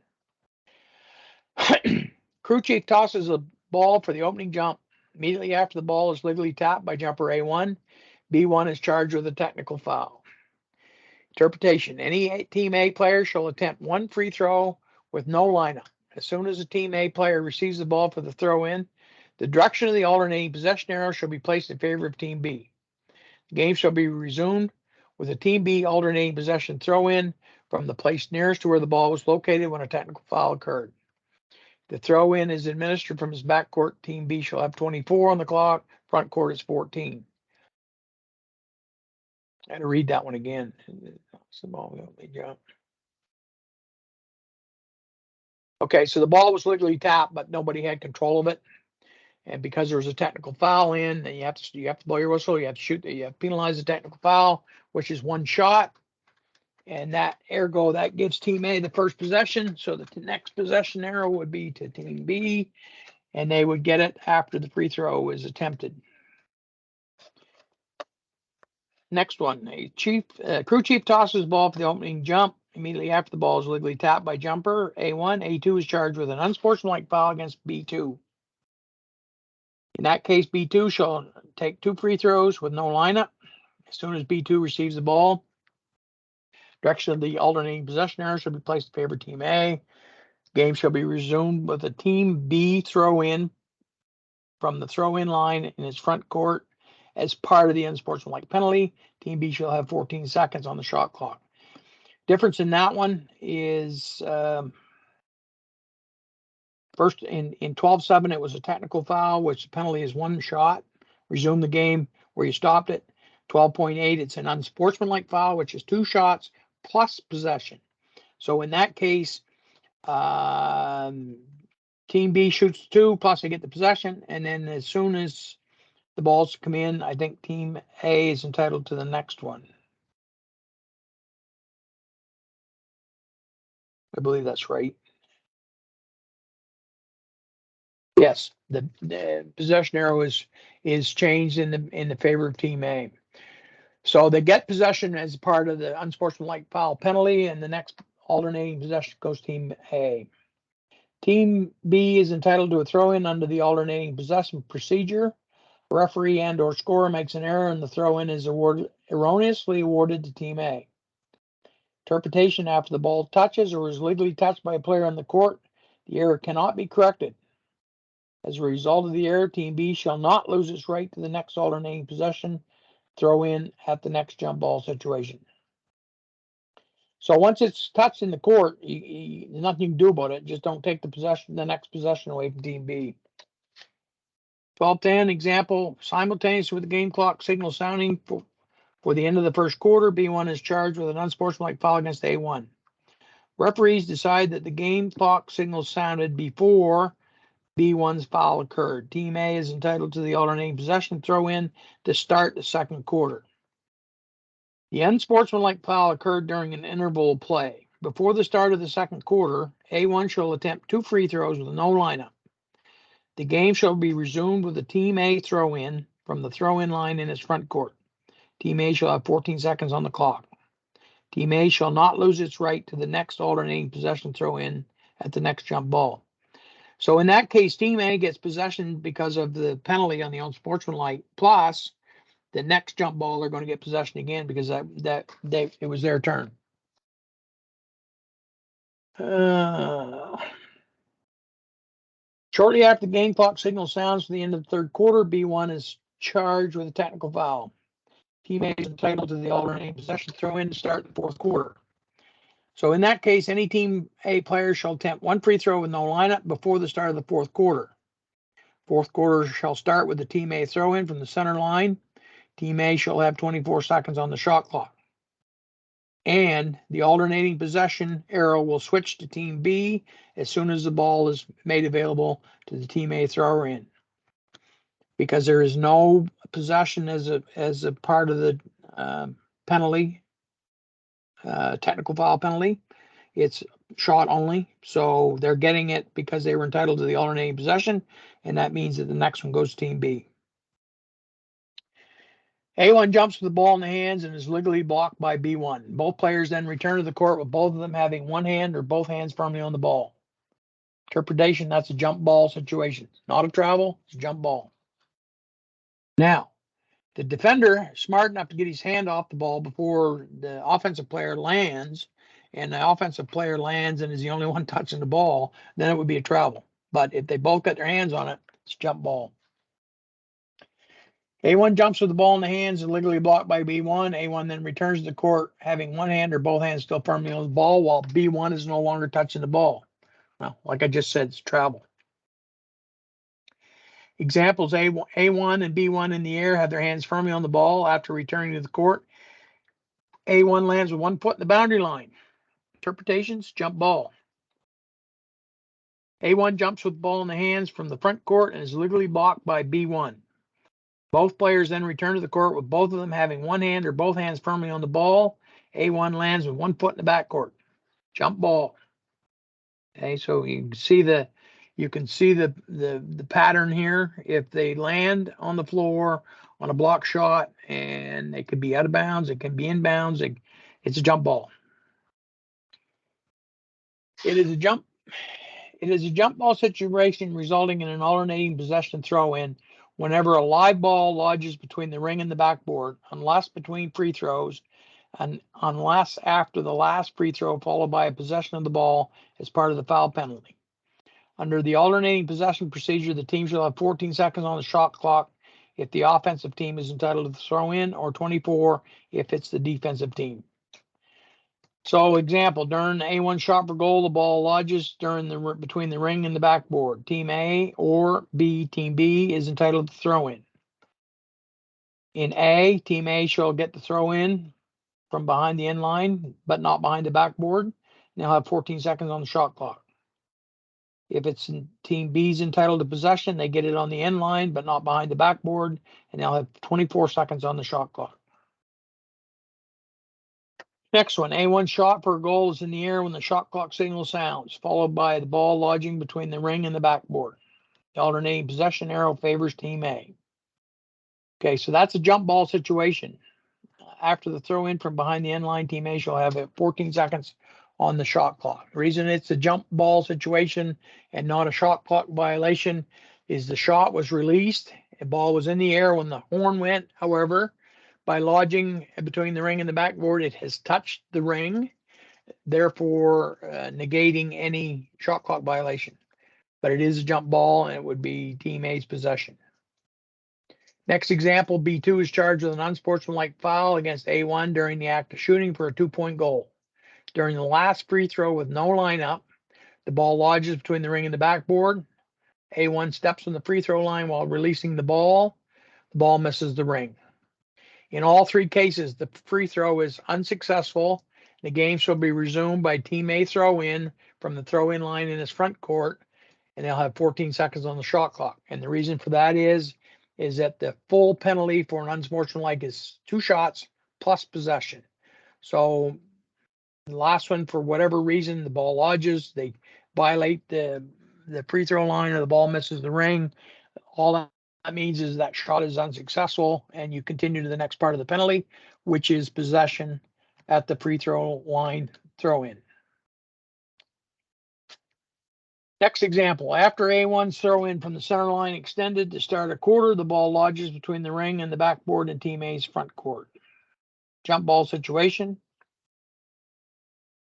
S1: Crew chief tosses the ball for the opening jump. Immediately after the ball is legally tapped by jumper A1, B1 is charged with a technical foul. Interpretation. Any Team A player shall attempt one free throw with no lineup. As soon as a Team A player receives the ball for the throw-in, the direction of the alternating possession arrow shall be placed in favor of Team B. The game shall be resumed with a Team B alternating possession throw-in from the place nearest to where the ball was located when a technical foul occurred. The throw-in is administered from his backcourt. Team B shall have 24 on the clock. Front court is 14. I had to read that one again. Okay, so the ball was legally tapped, but nobody had control of it. And because there was a technical foul in, and you have to blow your whistle, you have to shoot, you have to penalize the technical foul, which is one shot. And that gives Team A the first possession. So the next possession arrow would be to Team B, and they would get it after the free throw is attempted. Next one, crew chief tosses the ball for the opening jump. Immediately after the ball is legally tapped by jumper A1, A2 is charged with an unsportsmanlike foul against B2. In that case, B2 shall take two free throws with no lineup. As soon as B2 receives the ball, direction of the alternating possession arrow shall be placed in favor of Team A. Game shall be resumed with a Team B throw-in from the throw-in line in its front court as part of the unsportsmanlike penalty. Team B shall have 14 seconds on the shot clock. Difference in that one is first in 12-7, it was a technical foul, which the penalty is one shot. Resume the game where you stopped it. 12.8, it's an unsportsmanlike foul, which is two shots plus possession. So in that case, Team B shoots two, plus they get the possession. And then as soon as the balls come in, I think Team A is entitled to the next one. I believe that's right. Yes, the possession arrow is changed in the favor of Team A. So they get possession as part of the unsportsmanlike foul penalty, and the next alternating possession goes Team A. Team B is entitled to a throw-in under the alternating possession procedure. The referee and/or scorer makes an error, and the throw-in is erroneously awarded to Team A. Interpretation: after the ball touches or is legally touched by a player on the court, the error cannot be corrected. As a result of the error, Team B shall not lose its right to the next alternating possession throw in at the next jump ball situation. So once it's touched in the court, nothing you can do about it. Just don't take the next possession away from team B. 12-10 example, simultaneous with the game clock signal sounding for the end of the first quarter, B1 is charged with an unsportsmanlike foul against A1. Referees decide that the game clock signal sounded before B1's foul occurred. Team A is entitled to the alternating possession throw-in to start the second quarter. The unsportsmanlike foul occurred during an interval of play. Before the start of the second quarter, A1 shall attempt 2 free throws with no lineup. The game shall be resumed with a Team A throw-in from the throw-in line in its front court. Team A shall have 14 seconds on the clock. Team A shall not lose its right to the next alternating possession throw-in at the next jump ball. So in that case, Team A gets possession because of the penalty on the unsportsmanlike, plus the next jump ball they're going to get possession again because it was their turn. Shortly after the game clock signal sounds for the end of the third quarter, B1 is charged with a technical foul. Team A is entitled to the alternating possession throw-in to start the fourth quarter. So in that case, any Team A player shall attempt 1 free throw with no lineup before the start of the fourth quarter. Fourth quarter shall start with the Team A throw-in from the center line. Team A shall have 24 seconds on the shot clock. And the alternating possession arrow will switch to Team B as soon as the ball is made available to the Team A thrower-in. Because there is no possession as a part of the penalty, technical foul penalty. It's shot only. So they're getting it because they were entitled to the alternating possession, and that means that the next one goes to Team B. A1 jumps with the ball in the hands and is legally blocked by B1. Both players then return to the court with both of them having one hand or both hands firmly on the ball. Interpretation, that's a jump ball situation. Not a travel, it's a jump ball. Now, the defender, smart enough to get his hand off the ball before the offensive player lands, and the offensive player lands and is the only one touching the ball, then it would be a travel. But if they both got their hands on it, it's a jump ball. A1 jumps with the ball in the hands and legally blocked by B1. A1 then returns to the court having one hand or both hands still firmly on the ball while B1 is no longer touching the ball. Well, like I just said, it's travel. Examples, A1 and B1 in the air have their hands firmly on the ball after returning to the court. A1 lands with 1 foot in the boundary line. Interpretations, jump ball. A1 jumps with the ball in the hands from the front court and is legally blocked by B1. Both players then return to the court with both of them having one hand or both hands firmly on the ball. A1 lands with 1 foot in the backcourt. Jump ball. Okay, so you can see the pattern here. If they land on the floor on a block shot, and they could be out of bounds, it can be in bounds, it's a jump ball. It is a jump ball situation resulting in an alternating possession throw-in whenever a live ball lodges between the ring and the backboard, unless between free throws, and unless after the last free throw followed by a possession of the ball as part of the foul penalty. Under the alternating possession procedure, the team shall have 14 seconds on the shot clock if the offensive team is entitled to throw in, or 24 if it's the defensive team. So, example, during the A1 shot for goal, the ball lodges between the ring and the backboard. Team A or B, Team B is entitled to throw in. In A, Team A shall get the throw in from behind the end line, but not behind the backboard. And they'll have 14 seconds on the shot clock. If it's Team B's entitled to possession, they get it on the end line, but not behind the backboard, and they'll have 24 seconds on the shot clock. Next one, A1 shot for a goal is in the air when the shot clock signal sounds, followed by the ball lodging between the ring and the backboard. The alternating possession arrow favors Team A. Okay, so that's a jump ball situation. After the throw in from behind the end line, Team A shall have 14 seconds on the shot clock. The reason it's a jump ball situation and not a shot clock violation is the shot was released. The ball was in the air when the horn went. However, by lodging between the ring and the backboard, it has touched the ring, therefore negating any shot clock violation. But it is a jump ball, and it would be Team A's possession. Next example, B2 is charged with an unsportsmanlike foul against A1 during the act of shooting for a 2-point goal. During the last free throw with no lineup, the ball lodges between the ring and the backboard. A1 steps on the free throw line while releasing the ball. The ball misses the ring. In all three cases, the free throw is unsuccessful. The game shall be resumed by Team A throw in from the throw in line in its front court, and they'll have 14 seconds on the shot clock. And the reason for that is that the full penalty for an unsportsmanlike is 2 shots plus possession. So the last one, for whatever reason, the ball lodges, they violate the free throw line, or the ball misses the ring. All that means is that shot is unsuccessful, and you continue to the next part of the penalty, which is possession at the free throw line throw in. Next example, after A1's throw in from the center line extended to start a quarter, the ball lodges between the ring and the backboard in Team A's front court. Jump ball situation.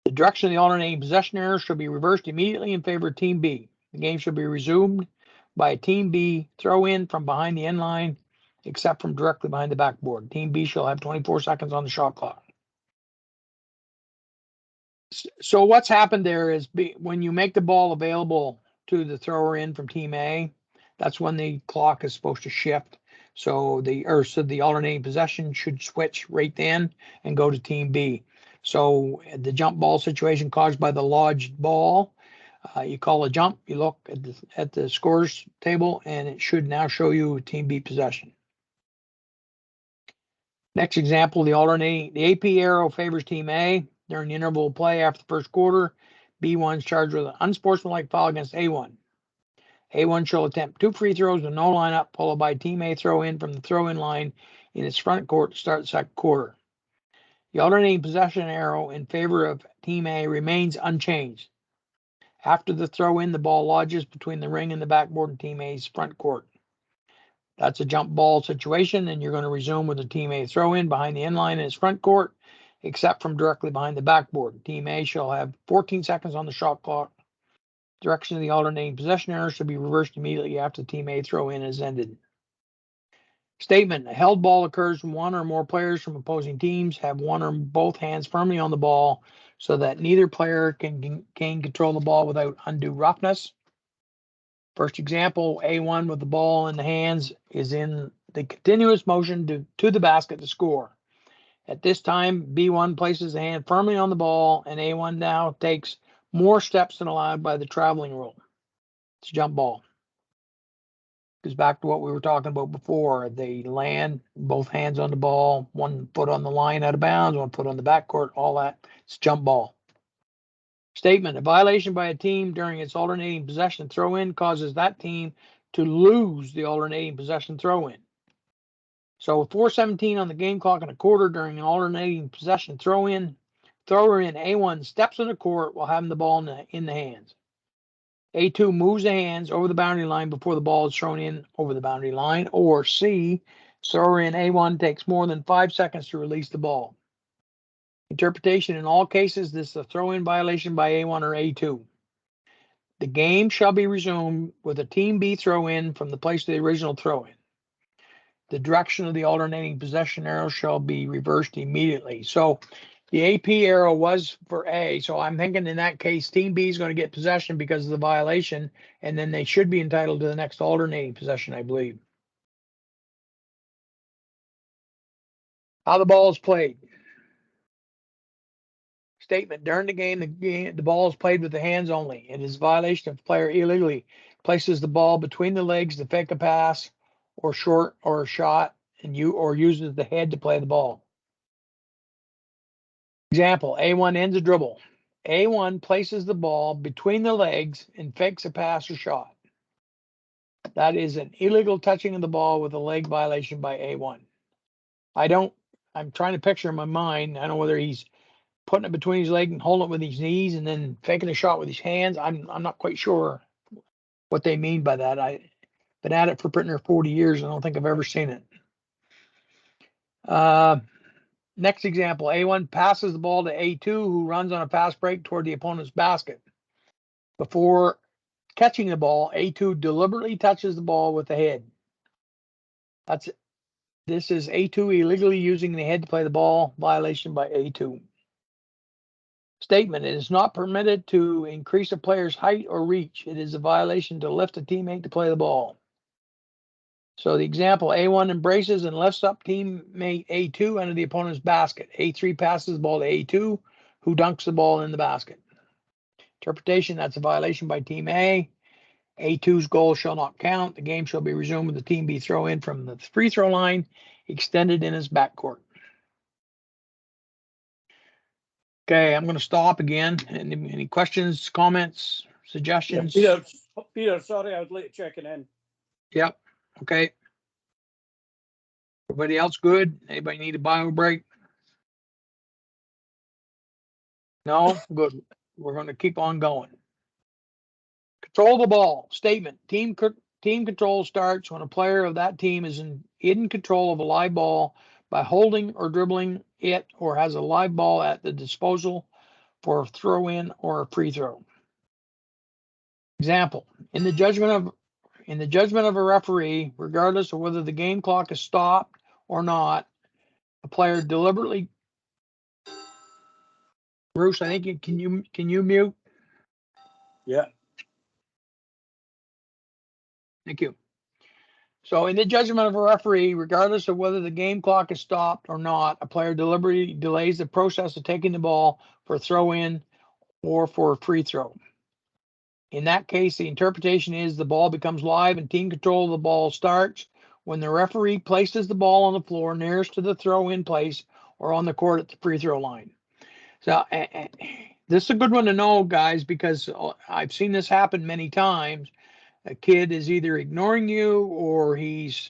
S1: The direction of the alternating possession arrow should be reversed immediately in favor of Team B. The game should be resumed by a Team B throw in from behind the end line, except from directly behind the backboard. Team B shall have 24 seconds on the shot clock. So what's happened there is when you make the ball available to the thrower in from Team A, that's when the clock is supposed to shift. So the alternating possession should switch right then and go to Team B. So the jump ball situation caused by the lodged ball, you call a jump, you look at the scores table, and it should now show you Team B possession. Next example, the AP arrow favors Team A. During the interval of play after the first quarter, B1 is charged with an unsportsmanlike foul against A1. A1 shall attempt 2 free throws with no lineup, followed by Team A throw in from the throw in line in its front court to start the second quarter. The alternating possession arrow in favor of Team A remains unchanged. After the throw in, the ball lodges between the ring and the backboard in Team A's front court. That's a jump ball situation, and you're going to resume with the Team A throw in behind the end line in its front court, except from directly behind the backboard. Team A shall have 14 seconds on the shot clock. Direction of the alternating possession arrow should be reversed immediately after the Team A throw in is ended. Statement: a held ball occurs when one or more players from opposing teams have one or both hands firmly on the ball so that neither player can control the ball without undue roughness. First example, A1 with the ball in the hands is in the continuous motion to the basket to score. At this time, B1 places the hand firmly on the ball, and A1 now takes more steps than allowed by the traveling rule. It's a jump ball. Goes back to what we were talking about before. They land, both hands on the ball, 1 foot on the line out of bounds, 1 foot on the backcourt, all that. It's jump ball. Statement: a violation by a team during its alternating possession throw-in causes that team to lose the alternating possession throw-in. So with 4:17 on the game clock and a quarter during an alternating possession throw-in, thrower in A1 steps on the court while having the ball in the hands. A2 moves the hands over the boundary line before the ball is thrown in over the boundary line. Or C, thrower in A1 takes more than 5 seconds to release the ball. Interpretation: in all cases, this is a throw-in violation by A1 or A2. The game shall be resumed with a Team B throw-in from the place of the original throw-in. The direction of the alternating possession arrow shall be reversed immediately. So the AP arrow was for A. So I'm thinking in that case, Team B is going to get possession because of the violation, and then they should be entitled to the next alternating possession, I believe. How the ball is played. Statement: during the game, the ball is played with the hands only. It is a violation if the player illegally places the ball between the legs to fake a pass or short or a shot, and uses the head to play the ball. Example: A1 ends a dribble. A1 places the ball between the legs and fakes a pass or shot. That is an illegal touching of the ball with a leg violation by A1. I'm trying to picture in my mind, I don't know whether he's putting it between his legs and holding it with his knees and then faking a shot with his hands. I'm not quite sure what they mean by that. I've been at it for pretty near 40 years. I don't think I've ever seen it. Next example, A1 passes the ball to A2, who runs on a fast break toward the opponent's basket. Before catching the ball, A2 deliberately touches the ball with the head. This is A2 illegally using the head to play the ball, violation by A2. Statement, it is not permitted to increase a player's height or reach. It is a violation to lift a teammate to play the ball. So the example, A1 embraces and lifts up teammate A2 under the opponent's basket. A3 passes the ball to A2, who dunks the ball in the basket. Interpretation, that's a violation by team A. A2's goal shall not count. The game shall be resumed with the team B throw in from the free throw line, extended in his backcourt. Okay, I'm going to stop again. Any questions, comments,
S6: Yeah,
S1: suggestions?
S6: Peter, sorry, I was late checking in.
S1: Yep. Okay. Everybody else good? Anybody need a bio break? No? Good. We're going to keep on going. Control the ball. Statement. Team control starts when a player of that team is in control of a live ball by holding or dribbling it or has a live ball at the disposal for a throw in or a free throw. Example. In the judgment of a referee, regardless of whether the game clock is stopped or not, a player deliberately. Bruce, I think can you mute?
S6: Yeah.
S1: Thank you. So in the judgment of a referee, regardless of whether the game clock is stopped or not, a player deliberately delays the process of taking the ball for a throw in or for a free throw. In that case, the interpretation is the ball becomes live and team control of the ball starts when the referee places the ball on the floor nearest to the throw in place or on the court at the free throw line. So this is a good one to know, guys, because I've seen this happen many times. A kid is either ignoring you or his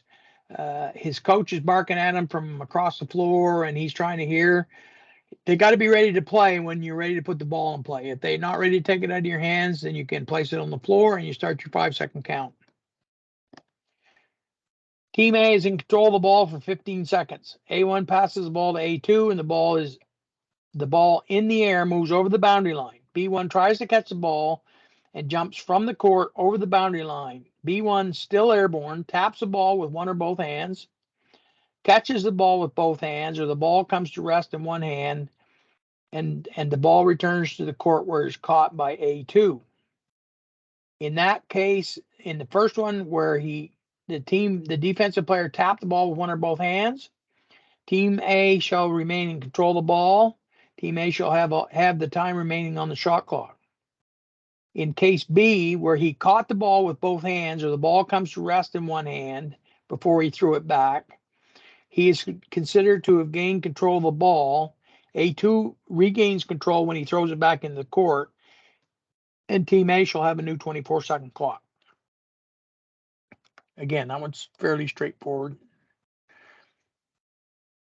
S1: coach is barking at him from across the floor and he's trying to hear. They got to be ready to play when you're ready to put the ball in play. If they're not ready to take it out of your hands, then you can place it on the floor and you start your 5-second count. Team A is in control of the ball for 15 seconds. A1 passes the ball to A2 and the ball in the air moves over the boundary line. B1 tries to catch the ball and jumps from the court over the boundary line. B1 still airborne, taps the ball with one or both hands, catches the ball with both hands, or the ball comes to rest in one hand, and the ball returns to the court where it's caught by A2. In that case, in the first one where the defensive player tapped the ball with one or both hands, Team A shall remain in control of the ball. Team A shall have the time remaining on the shot clock. In case B, where he caught the ball with both hands or the ball comes to rest in one hand before he threw it back, he is considered to have gained control of the ball. A2 regains control when he throws it back into the court, and Team A shall have a new 24-second clock. Again, that one's fairly straightforward.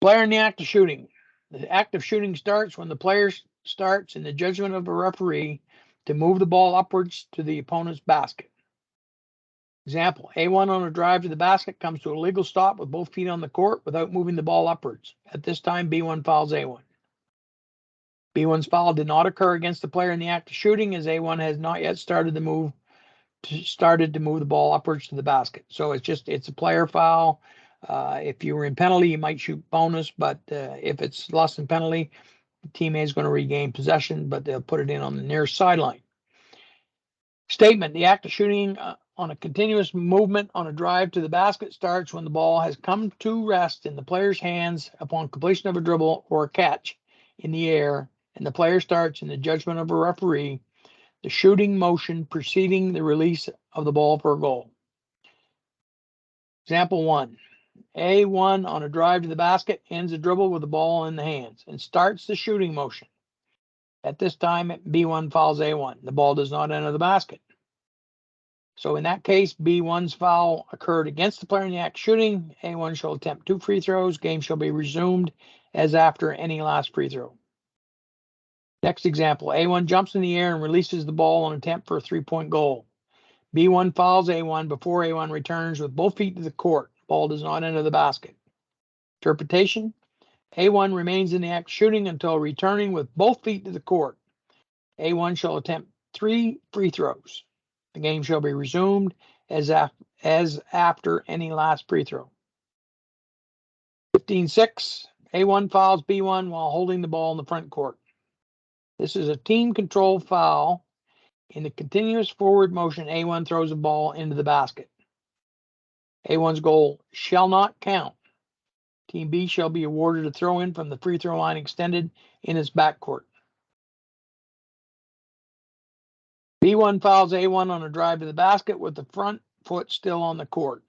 S1: Player in the act of shooting. The act of shooting starts when the player starts, in the judgment of a referee, to move the ball upwards to the opponent's basket. Example, A1 on a drive to the basket comes to a legal stop with both feet on the court without moving the ball upwards. At this time, B1 fouls A1. B1's foul did not occur against the player in the act of shooting, as A1 has not yet started to move the ball upwards to the basket. So it's a player foul. If you were in penalty, you might shoot bonus, but if it's less than penalty, the team A is going to regain possession, but they'll put it in on the nearest sideline. Statement, the act of shooting on a continuous movement on a drive to the basket starts when the ball has come to rest in the player's hands upon completion of a dribble or a catch in the air, and the player starts, in the judgment of a referee, the shooting motion preceding the release of the ball for a goal. Example 1. A1 on a drive to the basket ends a dribble with the ball in the hands and starts the shooting motion. At this time, B1 fouls A1. The ball does not enter the basket. So in that case, B1's foul occurred against the player in the act of shooting. A1 shall attempt 2 free throws. Game shall be resumed as after any last free throw. Next example, A1 jumps in the air and releases the ball on attempt for a 3-point goal. B1 fouls A1 before A1 returns with both feet to the court. Ball does not enter the basket. Interpretation, A1 remains in the act of shooting until returning with both feet to the court. A1 shall attempt 3 free throws. The game shall be resumed as after any last free throw. 15-6, A1 fouls B1 while holding the ball in the front court. This is a team control foul. In the continuous forward motion, A1 throws a ball into the basket. A1's goal shall not count. Team B shall be awarded a throw in from the free throw line extended in its backcourt. B1 fouls A1 on a drive to the basket with the front foot still on the court.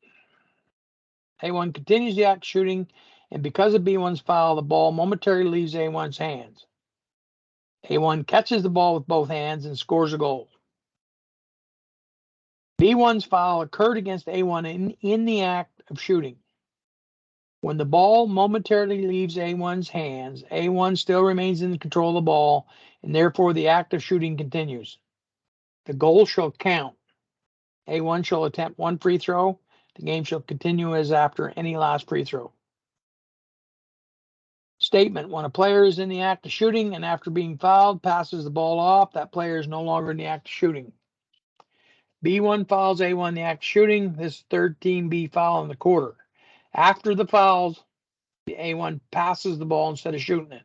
S1: A1 continues the act shooting, and because of B1's foul, the ball momentarily leaves A1's hands. A1 catches the ball with both hands and scores a goal. B1's foul occurred against A1 in the act of shooting. When the ball momentarily leaves A1's hands, A1 still remains in control of the ball, and therefore the act of shooting continues. The goal shall count. A1 shall attempt one free throw. The game shall continue as after any last free throw. Statement: when a player is in the act of shooting and after being fouled passes the ball off, that player is no longer in the act of shooting. B1 fouls A1 in the act of shooting. This is third team B foul in the quarter. After the fouls, A1 passes the ball instead of shooting it.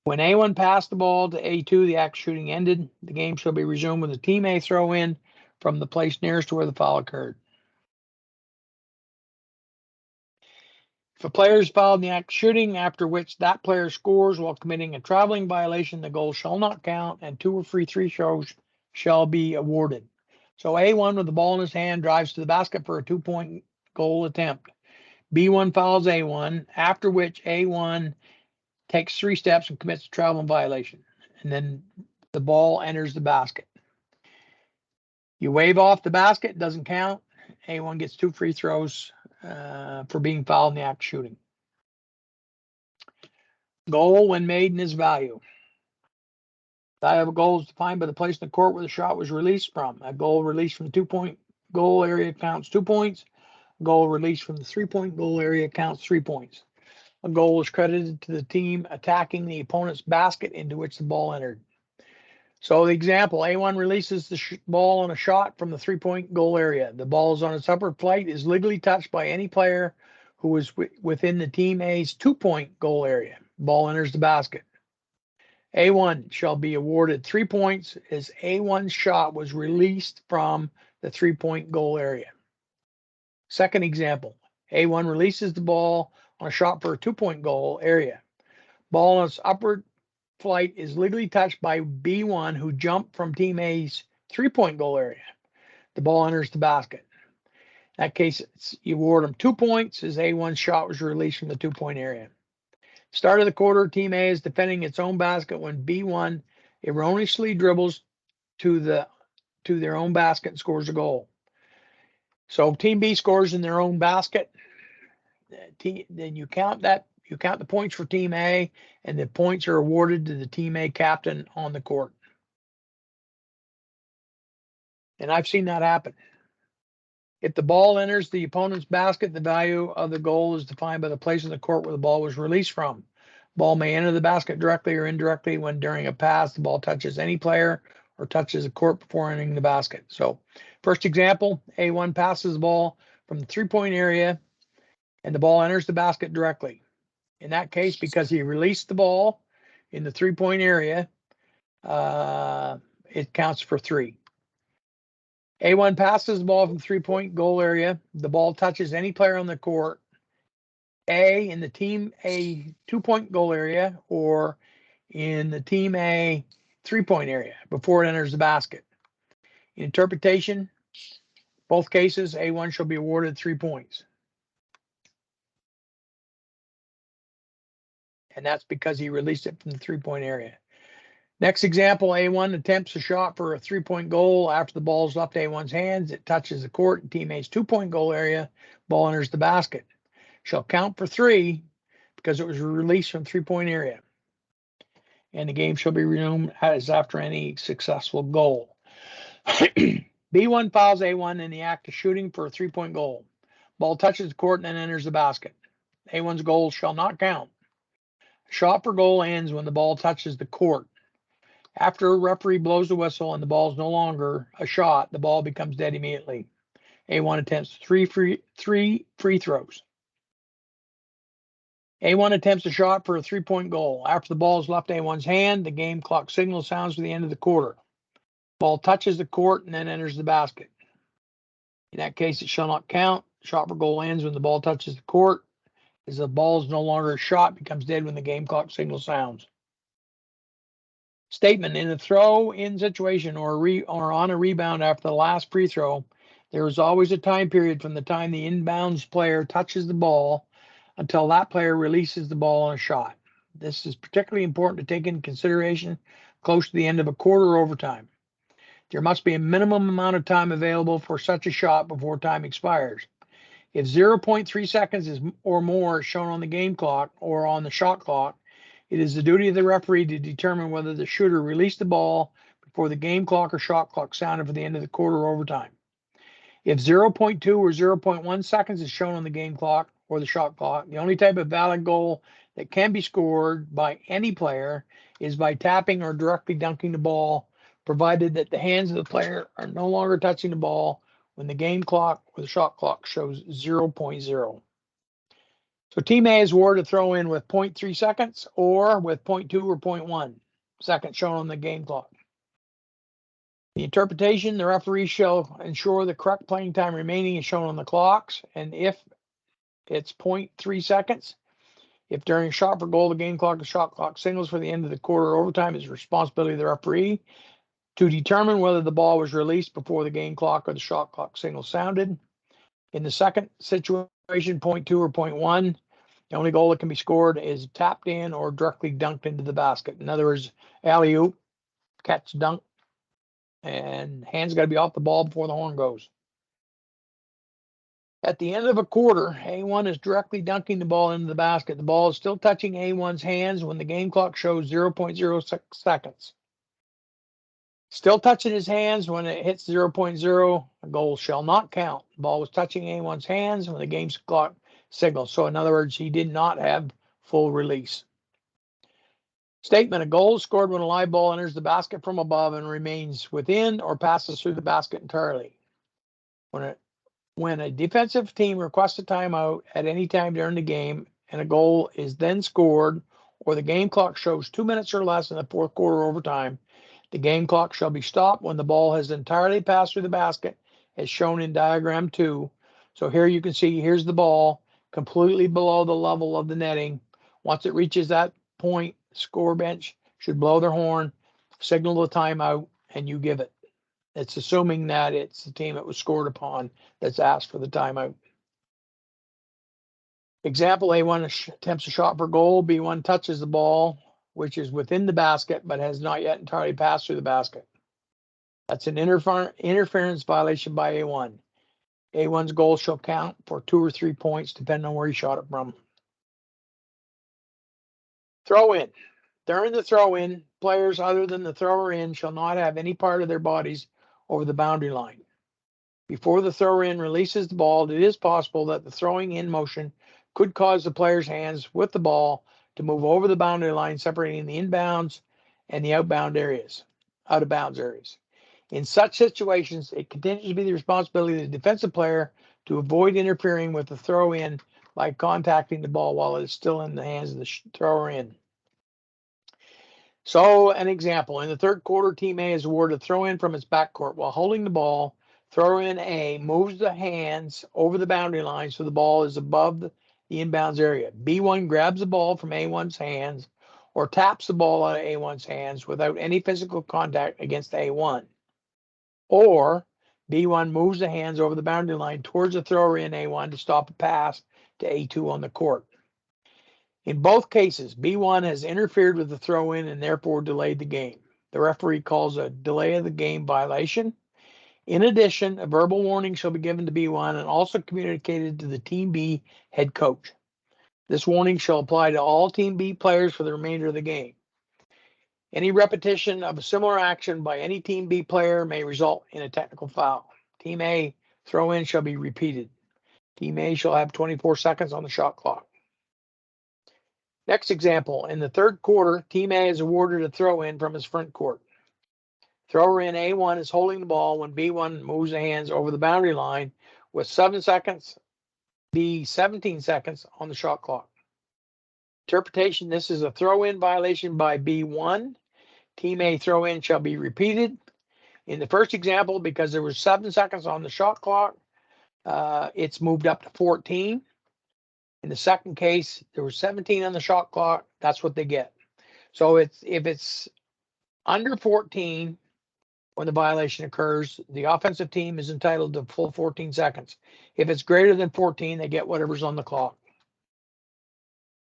S1: When A1 passed the ball to A2, the act of shooting ended. The game shall be resumed with a team A throw in from the place nearest to where the foul occurred. If a player is fouled in the act of shooting, after which that player scores while committing a traveling violation, the goal shall not count, and 2 or free throws shall be awarded. So A1 with the ball in his hand drives to the basket for a 2-point goal attempt. B1 fouls A1, after which A1 takes 3 steps and commits a traveling violation, and then the ball enters the basket. You wave off the basket, doesn't count. A1 gets 2 free throws for being fouled in the act of shooting. Goal when made and its value. Value of a goal is defined by the place in the court where the shot was released from. A goal released from the 2-point goal area counts 2 points. A goal released from the 3-point goal area counts 3 points. A goal is credited to the team attacking the opponent's basket into which the ball entered. So the example, A1 releases the ball on a shot from the 3-point goal area. The ball is on its upward flight, is legally touched by any player who is within the team A's 2-point goal area. Ball enters the basket. A1 shall be awarded 3 points as A1's shot was released from the 3-point goal area. Second example, A1 releases the ball on a shot for a 2-point goal area. Ball on its upward flight is legally touched by B1 who jumped from team A's 3-point goal area. The ball enters the basket. In that case, you award them 2 points as A1's shot was released from the 2-point area. Start of the quarter, team A is defending its own basket when B1 erroneously dribbles to their own basket and scores a goal. So team B scores in their own basket. Then you count the points for team A, and the points are awarded to the team A captain on the court. And I've seen that happen. If the ball enters the opponent's basket, the value of the goal is defined by the place in the court where the ball was released from. Ball may enter the basket directly or indirectly when during a pass the ball touches any player or touches the court before entering the basket. So first example, A1 passes the ball from the 3-point area and the ball enters the basket directly. In that case, because he released the ball in the 3-point area, it counts for 3. A1 passes the ball from the 3-point goal area. The ball touches any player on the court, A, in the team A 2-point goal area or in the team A 3-point area before it enters the basket. In interpretation, both cases, A1 shall be awarded 3 points. And that's because he released it from the 3-point area. Next example, A1 attempts a shot for a 3-point goal. After the ball is left A1's hands, it touches the court in team A's 2-point goal area. Ball enters the basket. Shall count for 3 because it was released from 3-point area. And the game shall be resumed as after any successful goal. B1 fouls A1 in the act of shooting for a 3-point goal. Ball touches the court and then enters the basket. A1's goal shall not count. Shot for goal ends when the ball touches the court. After a referee blows the whistle and the ball is no longer a shot, the ball becomes dead immediately. A1 attempts 3 free throws. A1 attempts a shot for a 3-point goal. After the ball is left A1's hand, the game clock signal sounds for the end of the quarter. Ball touches the court and then enters the basket. In that case, it shall not count. Shot for goal ends when the ball touches the court. As the ball is no longer a shot, becomes dead when the game clock signal sounds. Statement: in a throw-in situation or on a rebound after the last free throw, there is always a time period from the time the inbounds player touches the ball until that player releases the ball on a shot. This is particularly important to take into consideration close to the end of a quarter or overtime. There must be a minimum amount of time available for such a shot before time expires. If 0.3 seconds or more is shown on the game clock or on the shot clock, it is the duty of the referee to determine whether the shooter released the ball before the game clock or shot clock sounded for the end of the quarter or overtime. If 0.2 or 0.1 seconds is shown on the game clock or the shot clock, the only type of valid goal that can be scored by any player is by tapping or directly dunking the ball, provided that the hands of the player are no longer touching the ball when the game clock or the shot clock shows 0.0. So Team A is awarded a throw in with 0.3 seconds or with 0.2 or 0.1 seconds shown on the game clock. The interpretation: the referee shall ensure the correct playing time remaining is shown on the clocks, and if it's 0.3 seconds, if during a shot for goal the game clock or shot clock signals for the end of the quarter or overtime, it's the responsibility of the referee to determine whether the ball was released before the game clock or the shot clock signal sounded. In the second situation, 0.2 or 0.1, the only goal that can be scored is tapped in or directly dunked into the basket. In other words, alley-oop, catch, dunk, and hands got to be off the ball before the horn goes. At the end of a quarter, A1 is directly dunking the ball into the basket. The ball is still touching A1's hands when the game clock shows 0.06 seconds. Still touching his hands when it hits 0.0, a goal shall not count. The ball was touching A1's hands when the game clock signals. So in other words, he did not have full release. Statement: a goal is scored when a live ball enters the basket from above and remains within or passes through the basket entirely. When a defensive team requests a timeout at any time during the game and a goal is then scored, or the game clock shows 2 minutes or less in the fourth quarter overtime, the game clock shall be stopped when the ball has entirely passed through the basket, as shown in diagram 2. So here you can see, here's the ball completely below the level of the netting. Once it reaches that point, score bench should blow their horn, signal the timeout, and you give it. It's assuming that it's the team that was scored upon that's asked for the timeout. Example: A1 attempts a shot for goal. B1 touches the ball, which is within the basket, but has not yet entirely passed through the basket. That's an interference violation by A1. A1's goal shall count for 2 or 3 points, depending on where he shot it from. Throw in. During the throw in, players other than the thrower in shall not have any part of their bodies over the boundary line. Before the thrower in releases the ball, it is possible that the throwing in motion could cause the player's hands with the ball to move over the boundary line, separating the inbounds and the out of bounds areas. In such situations, it continues to be the responsibility of the defensive player to avoid interfering with the throw in by contacting the ball while it is still in the hands of the thrower in. So an example: in the third quarter, Team A is awarded a throw in from its backcourt. While holding the ball, thrower in A moves the hands over the boundary line so the ball is above the inbounds area. B1 grabs the ball from A1's hands or taps the ball out of A1's hands without any physical contact against A1. Or B1 moves the hands over the boundary line towards the thrower in A1 to stop a pass to A2 on the court. In both cases, B1 has interfered with the throw in and therefore delayed the game. The referee calls a delay of the game violation. In addition, a verbal warning shall be given to B1 and also communicated to the Team B head coach. This warning shall apply to all Team B players for the remainder of the game. Any repetition of a similar action by any Team B player may result in a technical foul. Team A throw in shall be repeated. Team A shall have 24 seconds on the shot clock. Next example: in the third quarter, Team A is awarded a throw in from his front court. Thrower in A1 is holding the ball when B1 moves the hands over the boundary line with 7 seconds, B 17 seconds on the shot clock. Interpretation, this is a throw-in violation by B1. Team A throw-in shall be repeated. In the first example, because there was 7 seconds on the shot clock, it's moved up to 14. In the second case, there was 17 on the shot clock. That's what they get. So if it's under 14 when the violation occurs, the offensive team is entitled to full 14 seconds. If it's greater than 14, they get whatever's on the clock.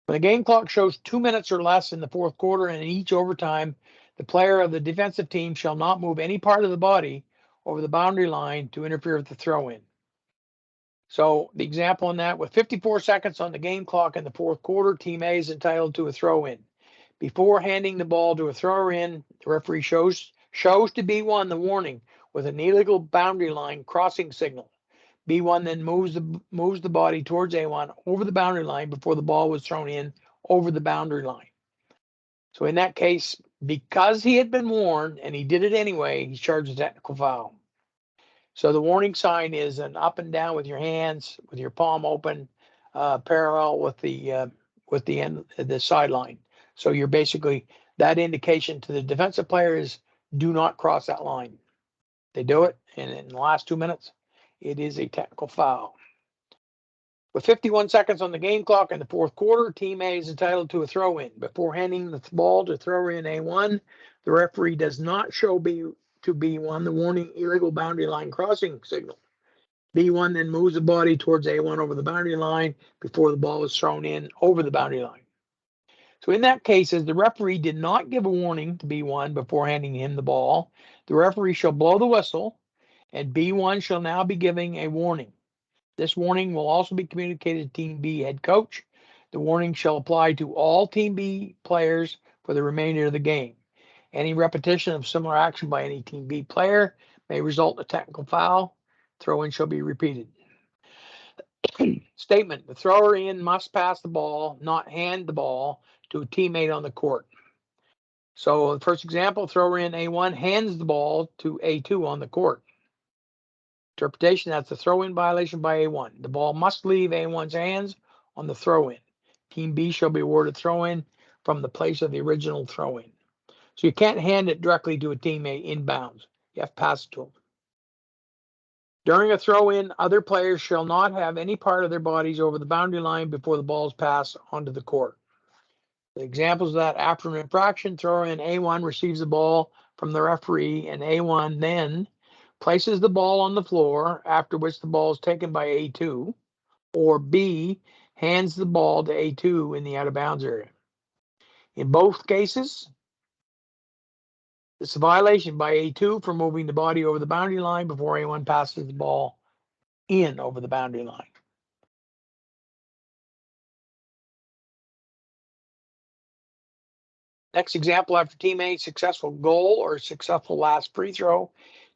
S1: When the game clock shows 2 minutes or less in the fourth quarter and in each overtime, the player of the defensive team shall not move any part of the body over the boundary line to interfere with the throw-in. So the example in that, with 54 seconds on the game clock in the fourth quarter, Team A is entitled to a throw-in. Before handing the ball to a thrower-in, the referee shows to B1 the warning with an illegal boundary line crossing signal. B1 then moves the body towards A1 over the boundary line before the ball was thrown in over the boundary line. So in that case, because he had been warned and he did it anyway, he's charged a technical foul. So the warning sign is an up and down with your hands, with your palm open, parallel with the end, the sideline. So you're basically, that indication to the defensive player is do not cross that line. They do it, and in the last 2 minutes, it is a technical foul. With 51 seconds on the game clock in the fourth quarter, Team A is entitled to a throw-in. Before handing the ball to thrower-in A1, the referee does not show to B1 the warning illegal boundary line crossing signal. B1 then moves the body towards A1 over the boundary line before the ball is thrown in over the boundary line. So in that case, as the referee did not give a warning to B1 before handing him the ball, the referee shall blow the whistle, and B1 shall now be giving a warning. This warning will also be communicated to Team B head coach. The warning shall apply to all Team B players for the remainder of the game. Any repetition of similar action by any Team B player may result in a technical foul. Throw-in shall be repeated. Statement: the thrower-in must pass the ball, not hand the ball to a teammate on the court. So the first example, thrower-in A1 hands the ball to A2 on the court. Interpretation, that's a throw-in violation by A1. The ball must leave A1's hands on the throw-in. Team B shall be awarded throw-in from the place of the original throw-in. So you can't hand it directly to a teammate inbounds. You have to pass it to them. During a throw-in, other players shall not have any part of their bodies over the boundary line before the ball is passed onto the court. The examples of that: after an infraction, thrower-in A1 receives the ball from the referee, and A1 then places the ball on the floor, after which the ball is taken by A2, or B hands the ball to A2 in the out-of-bounds area. In both cases, it's a violation by A2 for moving the body over the boundary line before A1 passes the ball in over the boundary line. Next example, after Team A's successful goal or successful last free throw,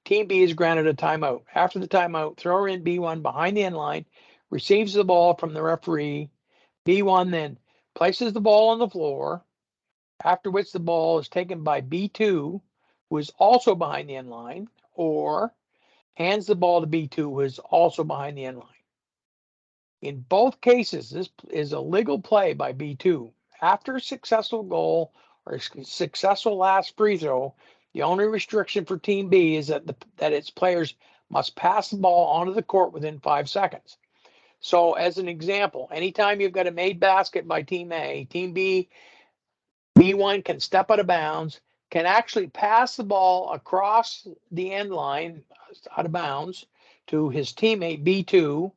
S1: Team B is granted a timeout. After the timeout, thrower-in B1 behind the end line receives the ball from the referee. B1 then places the ball on the floor, after which the ball is taken by B2, who is also behind the end line, or hands the ball to B2, who is also behind the end line. In both cases, this is a legal play by B2. After a successful goal or a successful last free throw, the only restriction for Team B is that its players must pass the ball onto the court within 5 seconds. So as an example, anytime you've got a made basket by Team A, Team B, B1 can step out of bounds, can actually pass the ball across the end line out of bounds to his teammate B2,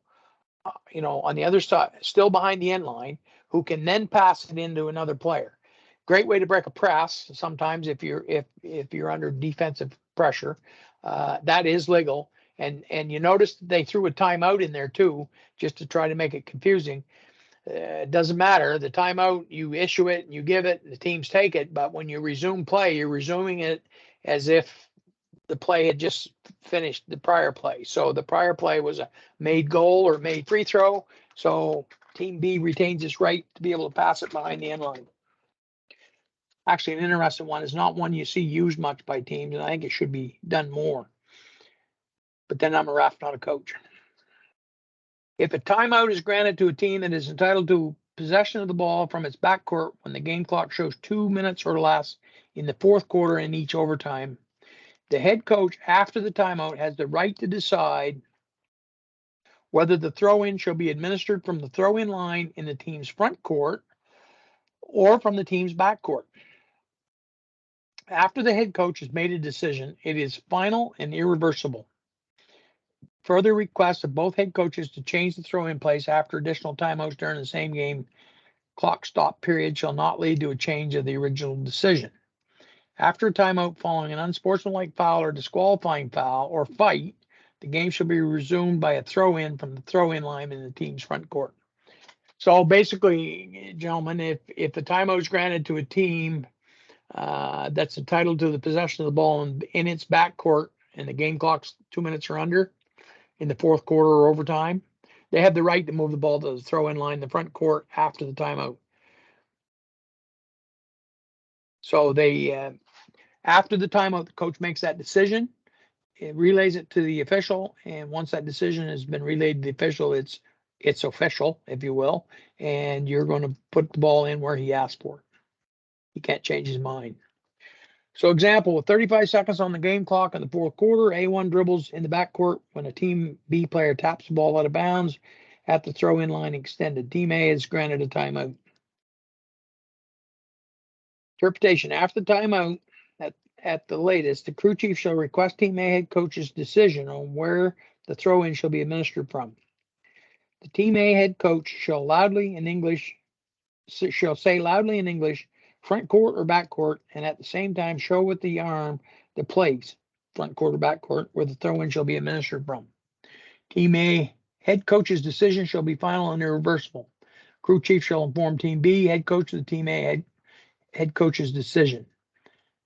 S1: on the other side, still behind the end line, who can then pass it into another player. Great way to break a press. Sometimes if you're under defensive pressure, that is legal. And you notice they threw a timeout in there too, just to try to make it confusing. It doesn't matter. The timeout, you issue it and you give it, and the teams take it. But when you resume play, you're resuming it as if the play had just finished the prior play. So the prior play was a made goal or made free throw. So Team B retains its right to be able to pass it behind the end line. Actually, an interesting one. Is not one you see used much by teams, and I think it should be done more. But then I'm a ref, not a coach. If a timeout is granted to a team that is entitled to possession of the ball from its backcourt when the game clock shows 2 minutes or less in the fourth quarter in each overtime. The head coach, after the timeout, has the right to decide whether the throw-in shall be administered from the throw-in line in the team's front court or from the team's backcourt. After the head coach has made a decision, it is final and irreversible. Further requests of both head coaches to change the throw-in place after additional timeouts during the same game clock stop period shall not lead to a change of the original decision. After a timeout following an unsportsmanlike foul or disqualifying foul or fight, the game shall be resumed by a throw-in from the throw-in line in the team's front court. So basically, gentlemen, if the timeout is granted to a team that's entitled to the possession of the ball in its backcourt and the game clock's 2 minutes or under in the fourth quarter or overtime, they have the right to move the ball to the throw-in line in the front court after the timeout. So they, after the timeout, the coach makes that decision, it relays it to the official, and once that decision has been relayed to the official, it's official, if you will, and you're going to put the ball in where he asked for it. He can't change his mind. So example, with 35 seconds on the game clock in the fourth quarter, A1 dribbles in the backcourt when a team B player taps the ball out of bounds at the throw-in line extended. Team A is granted a timeout. Interpretation. After the timeout, at the latest, the crew chief shall request Team A head coach's decision on where the throw-in shall be administered from. The Team A head coach shall say loudly in English, front court or back court, and at the same time show with the arm the place, front court or back court, where the throw-in shall be administered from. Team A head coach's decision shall be final and irreversible. Crew chief shall inform Team B head coach of the Team A head coach's decision.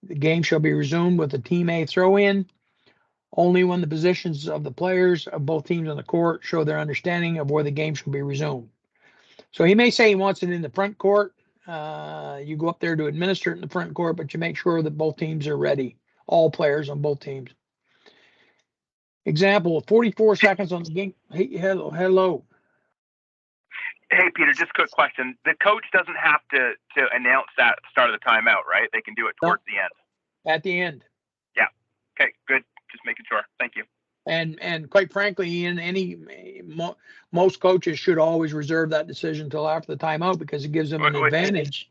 S1: The game shall be resumed with the Team A throw-in only when the positions of the players of both teams on the court show their understanding of where the game shall be resumed. So he may say he wants it in the front court. You go up there to administer it in the front court, but you make sure that both teams are ready, all players on both teams. Example, 44 seconds on the game. Hey, hello.
S7: Hey, Peter, just a quick question. The coach doesn't have to announce that at the start of the timeout, right? They can do it towards the end.
S1: At the end.
S7: Yeah. Okay, good. Just making sure. Thank you.
S1: And quite frankly, Ian, most coaches should always reserve that decision until after the timeout because it gives them an advantage.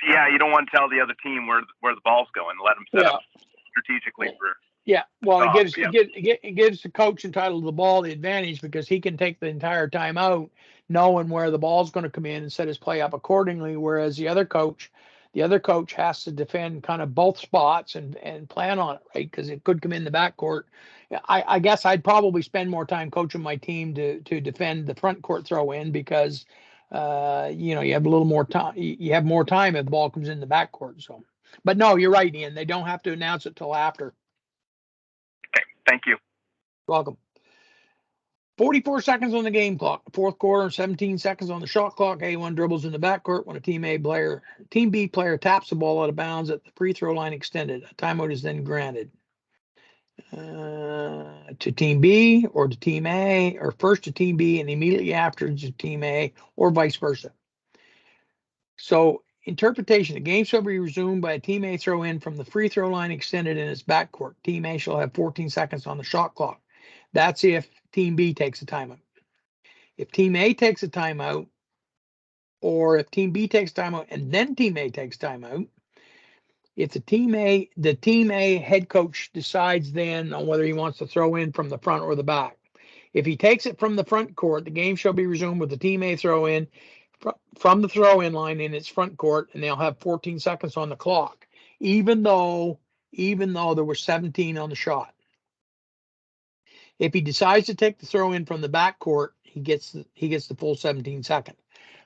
S7: Yeah, you don't want to tell the other team where the ball's going. Let them set up strategically for.
S1: Yeah, well, it gives the coach entitled to the ball the advantage because he can take the entire timeout knowing where the ball's going to come in and set his play up accordingly. Whereas the other coach has to defend kind of both spots and plan on it, right? Because it could come in the backcourt. I guess I'd probably spend more time coaching my team to defend the front court throw in because you have a little more time. You have more time if the ball comes in the backcourt. So, but no, you're right, Ian. They don't have to announce it till after.
S7: Okay, thank you.
S1: Welcome. 44 seconds on the game clock. Fourth quarter, 17 seconds on the shot clock. A1 dribbles in the backcourt when a Team B player taps the ball out of bounds at the free throw line extended. A timeout is then granted to Team B or to Team A, or first to Team B and immediately after to Team A, or vice versa. So, interpretation: the game shall be resumed by a Team A throw in from the free throw line extended in its backcourt. Team A shall have 14 seconds on the shot clock. That's if Team B takes a timeout. If Team A takes a timeout, or if Team B takes timeout and then Team A takes timeout, if the Team A head coach decides then on whether he wants to throw in from the front or the back. If he takes it from the front court, the game shall be resumed with the Team A throw in from the throw in line in its front court, and they'll have 14 seconds on the clock, even though there were 17 on the shot. If he decides to take the throw in from the back court, he gets the full 17 seconds.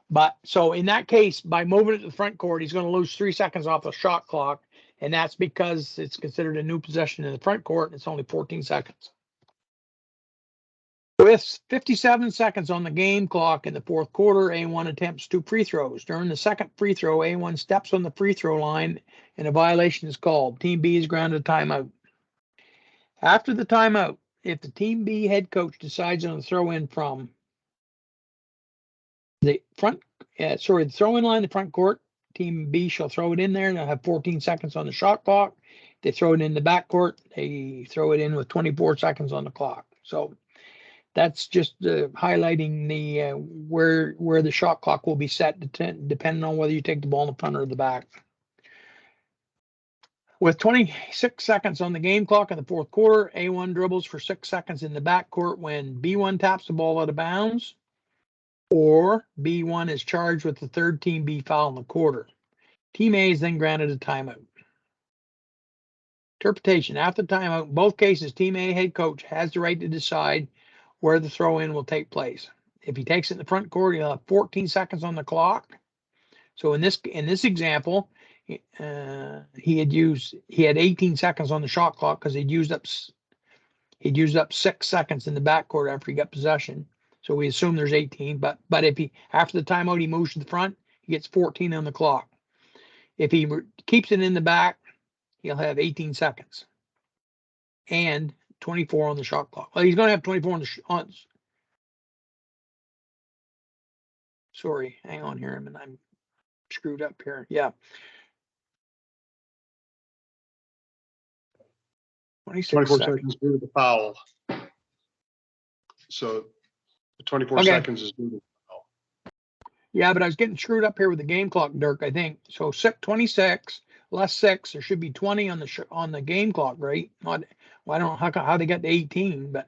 S1: But so in that case, by moving it to the front court, he's going to lose 3 seconds off the shot clock, and that's because it's considered a new possession in the front court, and it's only 14 seconds. With 57 seconds on the game clock in the fourth quarter, A1 attempts 2 free throws. During the second free throw, A1 steps on the free throw line, and a violation is called. Team B is granted a timeout. After the timeout, if the Team B head coach decides on the throw in from the front the throw-in line in the front court. Team B shall throw it in there, and they'll have 14 seconds on the shot clock. They throw it in the back court. They throw it in with 24 seconds on the clock. So that's just highlighting the where the shot clock will be set, depending on whether you take the ball in the front or the back. With 26 seconds on the game clock in the fourth quarter, A1 dribbles for 6 seconds in the backcourt when B1 taps the ball out of bounds, or B1 is charged with the third Team B foul in the quarter. Team A is then granted a timeout. Interpretation. After timeout, in both cases, Team A head coach has the right to decide where the throw-in will take place. If he takes it in the front court, he'll have 14 seconds on the clock. So in this example, he had 18 seconds on the shot clock because he'd used up 6 seconds in the backcourt after he got possession. So we assume there's 18. But if he, after the timeout, he moves to the front, he gets 14 on the clock. If he keeps it in the back, he'll have 18 seconds and 24 on the shot clock. Well, he's going to have 24 on the sorry, hang on here. I'm screwed up here. Yeah.
S8: 24 seconds due to the foul. So the 24
S1: Okay.
S8: seconds is due to the foul.
S1: Yeah, but I was getting screwed up here with the game clock, Dirk, I think. So 26 less 6, there should be 20 on the game clock, right? Not, well, I don't know how they got to 18, but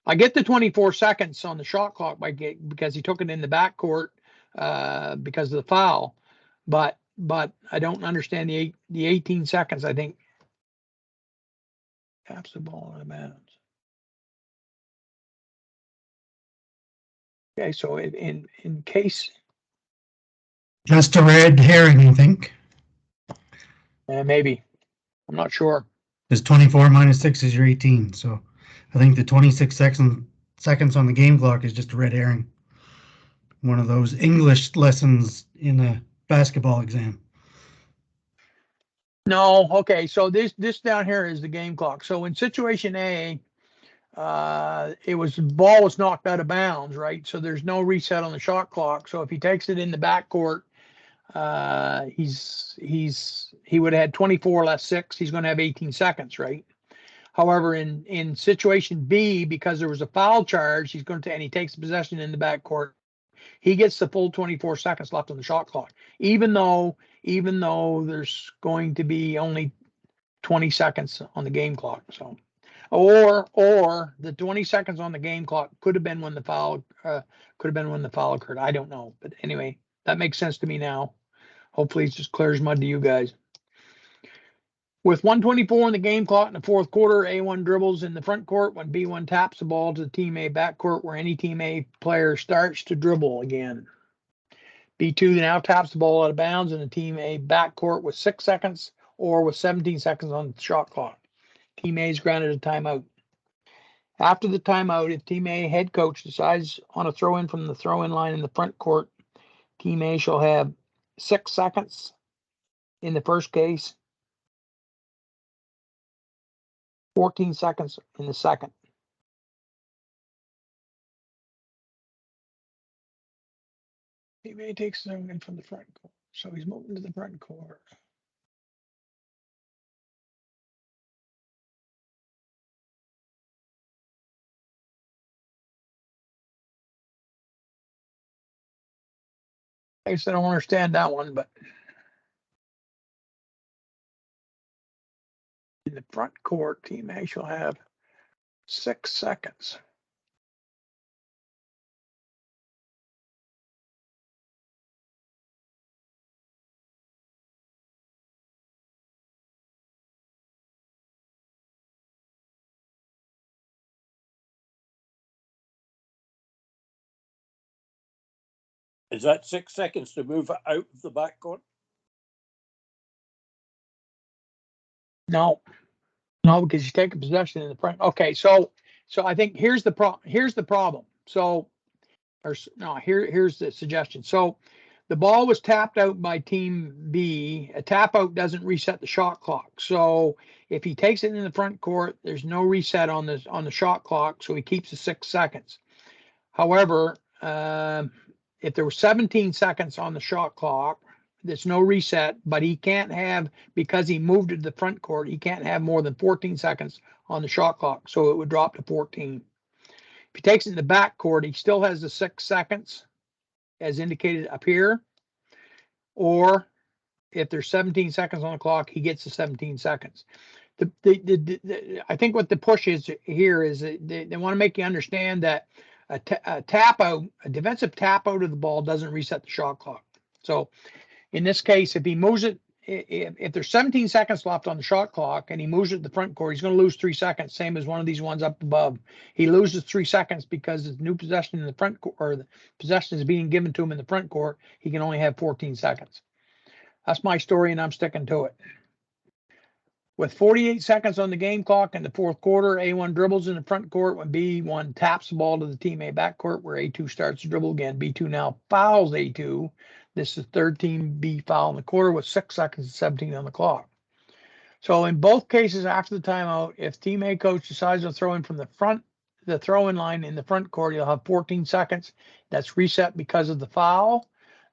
S1: I get the 24 seconds on the shot clock because he took it in the backcourt because of the foul. But I don't understand the 18 seconds, I think. Taps the ball out of bounds. Okay, so in case
S9: Just a red herring, I think.
S1: maybe, I'm not sure.
S9: Because 24 minus 6 is your 18. So I think the 26 seconds on the game clock is just a red herring. One of those English lessons in a basketball exam.
S1: No, okay, so this down here is the game clock. So in situation A, the ball was knocked out of bounds, right? So there's no reset on the shot clock. So if he takes it in the backcourt, he would have had 24 less 6. He's going to have 18 seconds, right? However, in situation B, because there was a foul charge, and he takes the possession in the backcourt, he gets the full 24 seconds left on the shot clock, even though there's going to be only 20 seconds on the game clock. So, or the 20 seconds on the game clock could have been when the foul occurred. I don't know, but anyway, that makes sense to me now. Hopefully, it's just clear as mud to you guys. With 1:24 on the game clock in the fourth quarter, A1 dribbles in the front court when B1 taps the ball to the Team A backcourt where any Team A player starts to dribble again. B2 now taps the ball out of bounds in the Team A backcourt with 6 seconds or with 17 seconds on the shot clock. Team A is granted a timeout. After the timeout, if Team A head coach decides on a throw-in from the throw-in line in the front court, Team A shall have 6 seconds in the first case, 14 seconds in the second. Team A takes the in from the front court, so he's moving to the front court. I guess I don't understand that one, but in the front court, Team A shall have 6 seconds.
S6: Is that 6 seconds to move it out of the backcourt?
S1: No, because you take a possession in the front. Okay, so I think here's the problem. So, here's the suggestion. So, the ball was tapped out by Team B. A tap out doesn't reset the shot clock. So, if he takes it in the front court, there's no reset on the shot clock. So he keeps the 6 seconds. However, if there were 17 seconds on the shot clock, there's no reset, but he can't have, because he moved it to the front court, he can't have more than 14 seconds on the shot clock. So it would drop to 14. If he takes it in the back court, he still has the 6 seconds as indicated up here. Or if there's 17 seconds on the clock, he gets the 17 seconds. I think what the push is here is that they want to make you understand that a tap out, a defensive tap out of the ball doesn't reset the shot clock. So in this case, if he moves it, if there's 17 seconds left on the shot clock and he moves it to the front court, he's going to lose 3 seconds, same as one of these ones up above. He loses 3 seconds because the new possession in the front court, or the possession is being given to him in the front court. He can only have 14 seconds. That's my story, and I'm sticking to it. With 48 seconds on the game clock in the fourth quarter, A1 dribbles in the front court when B1 taps the ball to the teammate backcourt, where A2 starts to dribble again. B2 now fouls A2. This is third team B foul in the quarter with 6 seconds and 17 on the clock. So in both cases after the timeout, if team A coach decides to throw in from the throw-in line in the front court, you'll have 14 seconds. That's reset because of the foul.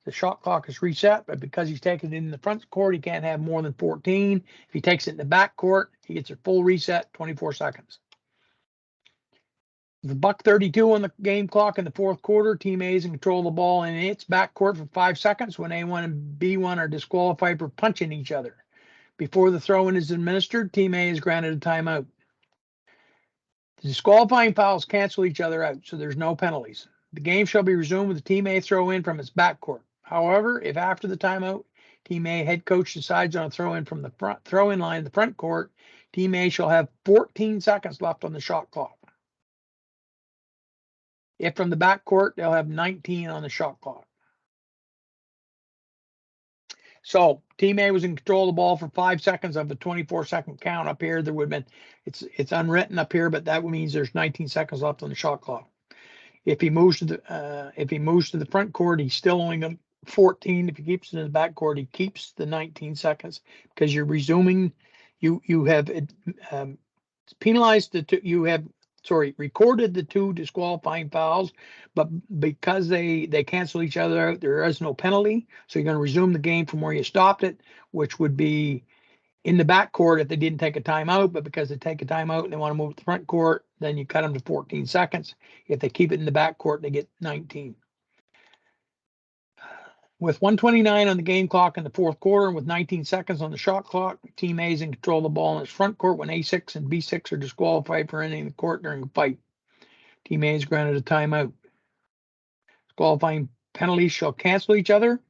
S1: The shot clock is reset, but because he's taking it in the front court, he can't have more than 14. If he takes it in the back court, he gets a full reset, 24 seconds. The $1:32 on the game clock in the fourth quarter, team A is in control of the ball in its backcourt for 5 seconds when A1 and B1 are disqualified for punching each other. Before the throw-in is administered, team A is granted a timeout. The disqualifying fouls cancel each other out, so there's no penalties. The game shall be resumed with the team A throw-in from its backcourt. However, if after the timeout, team A head coach decides on a throw-in from the front throw-in line in the front court, team A shall have 14 seconds left on the shot clock. If from the backcourt, they'll have 19 on the shot clock. So team A was in control of the ball for 5 seconds of the 24-second count up here. There would have been, it's unwritten up here, but that means there's 19 seconds left on the shot clock. If he moves to the front court, he's still only going 14. If he keeps it in the back court, he keeps the 19 seconds because you're resuming. You have penalized the two. You have recorded the 2 disqualifying fouls, but because they cancel each other out, there is no penalty. So you're going to resume the game from where you stopped it, which would be in the back court if they didn't take a timeout. But because they take a timeout and they want to move to the front court, then you cut them to 14 seconds. If they keep it in the back court, they get 19. With 1:29 on the game clock in the fourth quarter and with 19 seconds on the shot clock, team A is in control of the ball in its front court when A6 and B6 are disqualified for entering the court during a fight. Team A is granted a timeout. Disqualifying penalties shall cancel each other.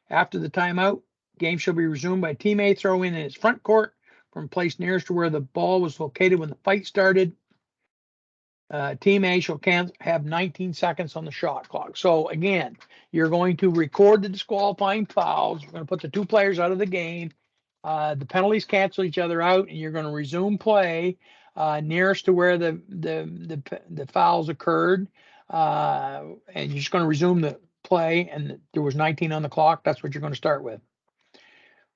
S1: After the timeout, game shall be resumed by team A throw-in its front court from place nearest to where the ball was located when the fight started. Team A shall have 19 seconds on the shot clock. So again, you're going to record the disqualifying fouls. You're going to put the 2 players out of the game. The penalties cancel each other out, and you're going to resume play nearest to where the fouls occurred. And you're just going to resume the play, and there was 19 on the clock. That's what you're going to start with.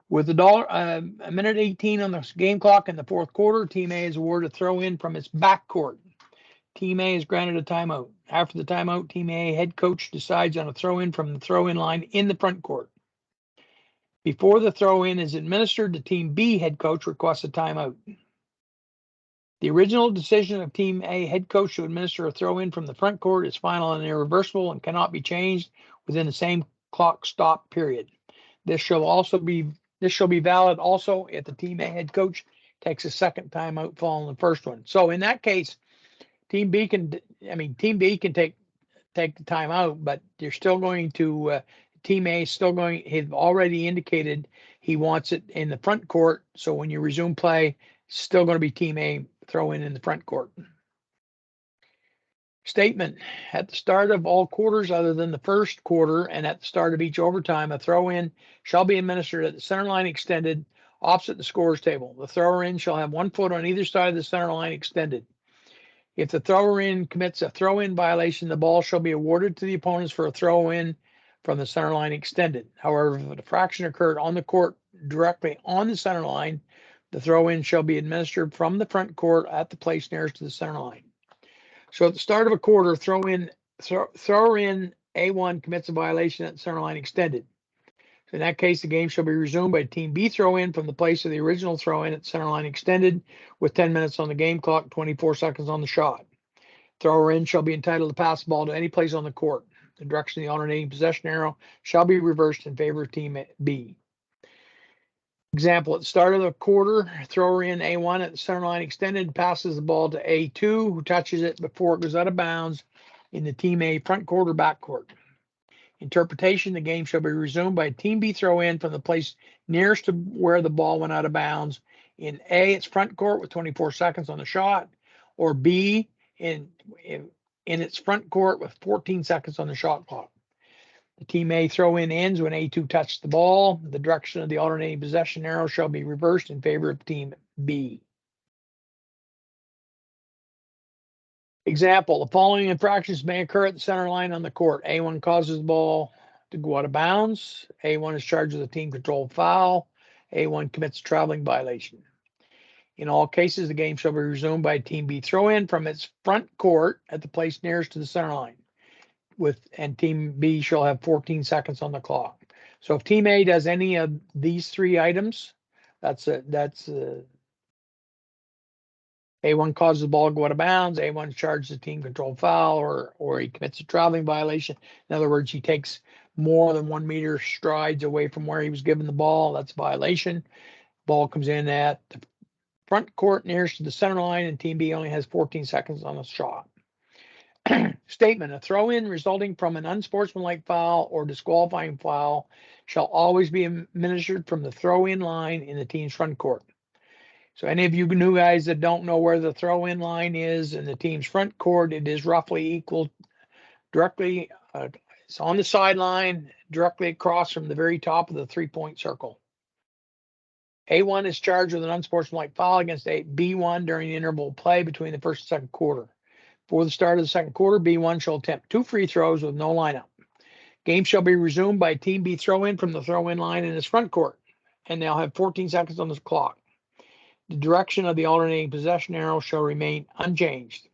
S1: With a minute 18 on the game clock in the fourth quarter, team A is awarded a throw-in from its backcourt. Team A is granted a timeout. After the timeout, team A head coach decides on a throw-in from the throw-in line in the front court. Before the throw-in is administered, the team B head coach requests a timeout. The original decision of team A head coach to administer a throw-in from the front court is final and irreversible and cannot be changed within the same clock stop period. This shall be valid also if the team A head coach takes a second timeout following the first one. So in that case, Team B can take the timeout, but they're still going to, team A is still going, he's already indicated he wants it in the front court. So when you resume play, it's still going to be team A throw in the front court. Statement: at the start of all quarters other than the first quarter and at the start of each overtime, a throw-in shall be administered at the center line extended opposite the scorer's table. The thrower-in shall have 1 foot on either side of the center line extended. If the thrower-in commits a throw-in violation, the ball shall be awarded to the opponents for a throw-in from the center line extended. However, if a defraction occurred on the court directly on the center line, the throw-in shall be administered from the front court at the place nearest to the center line. So at the start of a quarter, thrower-in A1 commits a violation at the center line extended. So in that case, the game shall be resumed by team B throw in from the place of the original throw in at center line extended with 10 minutes on the game clock, 24 seconds on the shot. Thrower in shall be entitled to pass the ball to any place on the court. The direction of the alternating possession arrow shall be reversed in favor of team B. Example, at the start of the quarter, thrower in A1 at the center line extended passes the ball to A2, who touches it before it goes out of bounds in the team A front court or back court. Interpretation, the game shall be resumed by team B throw in from the place nearest to where the ball went out of bounds in A, its front court with 24 seconds on the shot, or B, in its front court with 14 seconds on the shot clock. The team A throw in ends when A2 touched the ball. The direction of the alternating possession arrow shall be reversed in favor of team B. Example, the following infractions may occur at the center line on the court. A1 causes the ball to go out of bounds. A1 is charged with a team control foul. A1 commits a traveling violation. In all cases, the game shall be resumed by team B throw in from its front court at the place nearest to the center line. And team B shall have 14 seconds on the clock. So if team A does any of these three items, that's A1 causes the ball to go out of bounds, A1 charges a team control foul, or he commits a traveling violation. In other words, he takes more than 1 meter strides away from where he was given the ball. That's a violation. Ball comes in at the front court nearest to the center line, and team B only has 14 seconds on the shot. Statement, a throw in resulting from an unsportsmanlike foul or disqualifying foul shall always be administered from the throw in line in the team's front court. So any of you new guys that don't know where the throw in line is in the team's front court, it is roughly equal directly, it's on the sideline, directly across from the very top of the 3-point circle. A1 is charged with an unsportsmanlike foul against B1 during the interval play between the first and second quarter. Before the start of the second quarter, B1 shall attempt 2 free throws with no lineup. Game shall be resumed by team B throw in from the throw in line in its front court, and they'll have 14 seconds on the clock. The direction of the alternating possession arrow shall remain unchanged.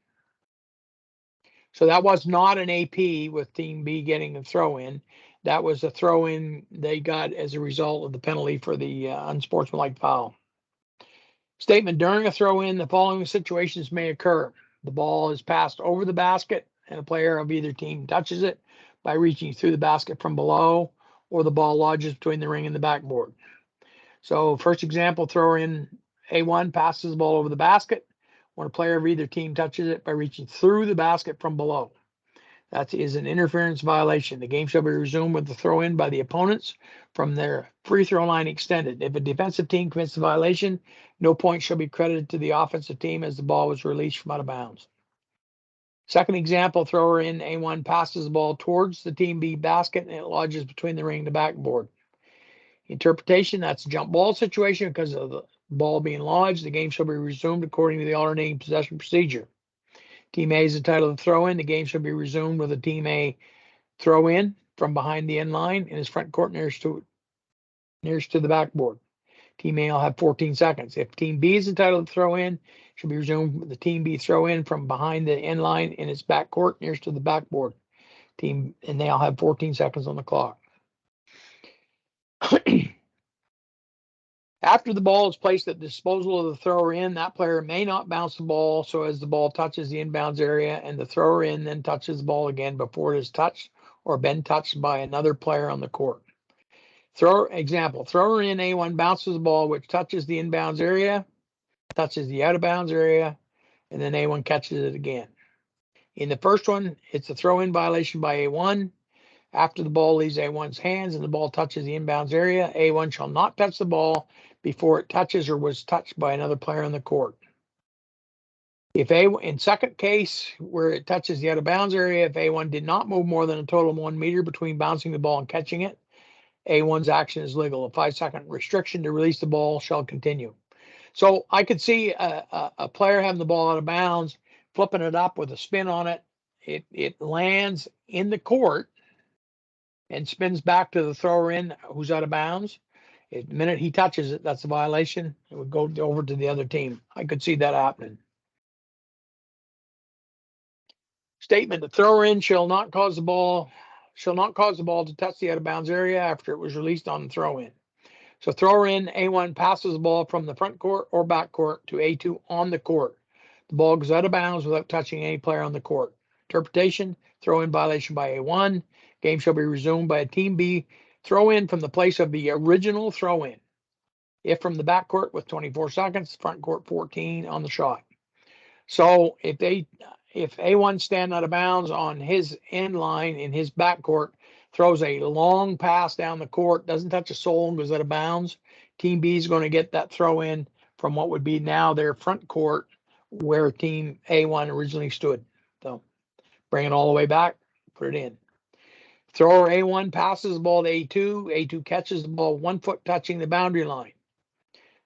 S1: So that was not an AP with team B getting a throw in. That was a throw in they got as a result of the penalty for the unsportsmanlike foul. Statement, during a throw in, the following situations may occur. The ball is passed over the basket and a player of either team touches it by reaching through the basket from below, or the ball lodges between the ring and the backboard. So first example, thrower in A1 passes the ball over the basket when a player of either team touches it by reaching through the basket from below. That is an interference violation. The game shall be resumed with the throw in by the opponents from their free throw line extended. If a defensive team commits the violation, no point shall be credited to the offensive team as the ball was released from out of bounds. Second example, thrower in A1 passes the ball towards the team B basket and it lodges between the ring and the backboard. Interpretation, that's a jump ball situation because of the ball being lodged. The game shall be resumed according to the alternating possession procedure. Team A is entitled to throw in. The game shall be resumed with a team A throw in from behind the end line in his front court nearest to the backboard. Team A will have 14 seconds. If team B is entitled to throw in, it should be resumed with the team B throw in from behind the end line in its back court nearest to the backboard. And they all have 14 seconds on the clock. After the ball is placed at the disposal of the thrower in, that player may not bounce the ball so as the ball touches the inbounds area, and the thrower in then touches the ball again before it is touched or been touched by another player on the court. Example, thrower in A1 bounces the ball which touches the inbounds area, touches the out of bounds area, and then A1 catches it again. In the first one, it's a throw in violation by A1. After the ball leaves A1's hands and the ball touches the inbounds area, A1 shall not touch the ball before it touches or was touched by another player on the court. In second case, where it touches the out of bounds area, if A1 did not move more than a total of 1 meter between bouncing the ball and catching it, A1's action is legal. A 5-second restriction to release the ball shall continue. So I could see a player having the ball out of bounds, flipping it up with a spin on it. It lands in the court and spins back to the thrower in who's out of bounds. The minute he touches it, that's a violation. It would go over to the other team. I could see that happening. Statement, the thrower in shall not cause the ball shall not cause the ball to touch the out of bounds area after it was released on the throw in. So thrower in A1 passes the ball from the front court or back court to A2 on the court. The ball goes out of bounds without touching any player on the court. Interpretation, throw in violation by A1. Game shall be resumed by a team B. Throw in from the place of the original throw in. If from the back court with 24 seconds, front court 14 on the shot. So if A1 stand out of bounds on his end line in his back court, throws a long pass down the court, doesn't touch a soul and goes out of bounds, team B is going to get that throw in from what would be now their front court where team A1 originally stood. So bring it all the way back, put it in. Thrower A1 passes the ball to A2. A2 catches the ball 1 foot touching the boundary line.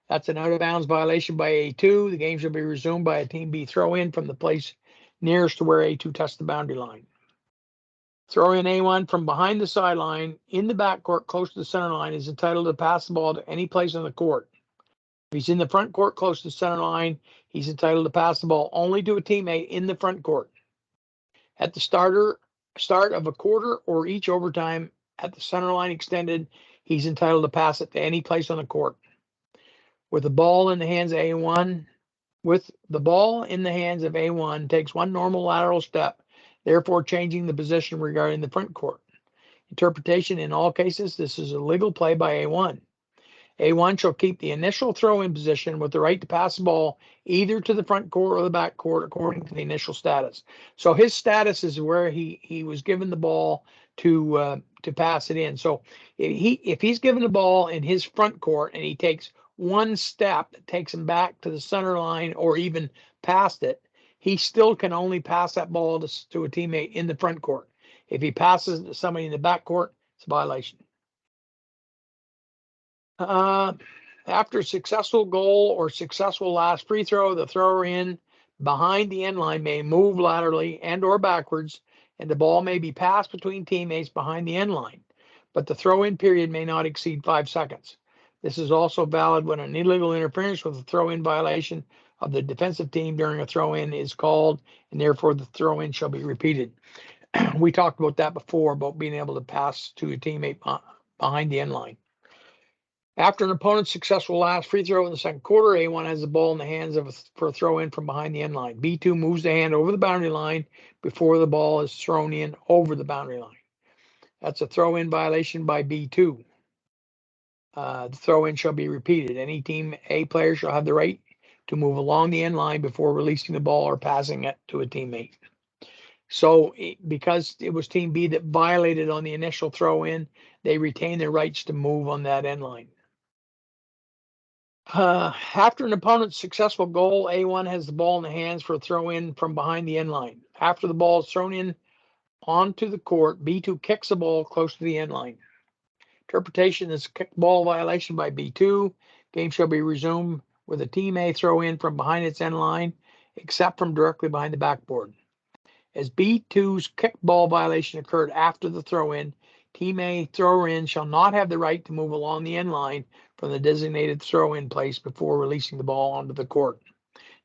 S1: That's an out of bounds violation by A2. The game shall be resumed by a team B throw in from the place nearest to where A2 touched the boundary line. Throw in A1 from behind the sideline in the backcourt close to the center line is entitled to pass the ball to any place on the court. If he's in the front court close to the center line, he's entitled to pass the ball only to a teammate in the front court. At the start of a quarter or each overtime at the center line extended, he's entitled to pass it to any place on the court. With the ball in the hands of A1, takes one normal lateral step, therefore changing the position regarding the front court. Interpretation, in all cases, this is a legal play by A1. A1 shall keep the initial throw-in position with the right to pass the ball either to the front court or the back court according to the initial status. So his status is where he was given the ball to pass it in. So if he's given the ball in his front court and he takes one step that takes him back to the center line or even past it, he still can only pass that ball to a teammate in the front court. If he passes it to somebody in the back court, it's a violation. After a successful goal or successful last free throw, the thrower in behind the end line may move laterally and or backwards, and the ball may be passed between teammates behind the end line, but the throw-in period may not exceed 5 seconds. This is also valid when an illegal interference with a throw-in violation of the defensive team during a throw-in is called, and therefore the throw-in shall be repeated. We talked about that before, about being able to pass to a teammate behind the end line. After an opponent's successful last free throw in the second quarter, A1 has the ball in the hands for a throw-in from behind the end line. B2 moves the hand over the boundary line before the ball is thrown in over the boundary line. That's a throw-in violation by B2. The throw-in shall be repeated. Any team A player shall have the right to move along the end line before releasing the ball or passing it to a teammate. So because it was team B that violated on the initial throw-in, they retain their rights to move on that end line. After an opponent's successful goal, A1 has the ball in the hands for a throw-in from behind the end line. After the ball is thrown in onto the court, B2 kicks the ball close to the end line. Interpretation is a kick ball violation by B2. Game shall be resumed with a team A throw in from behind its end line, except from directly behind the backboard. As B2's kick ball violation occurred after the throw in, team A thrower in shall not have the right to move along the end line from the designated throw in place before releasing the ball onto the court.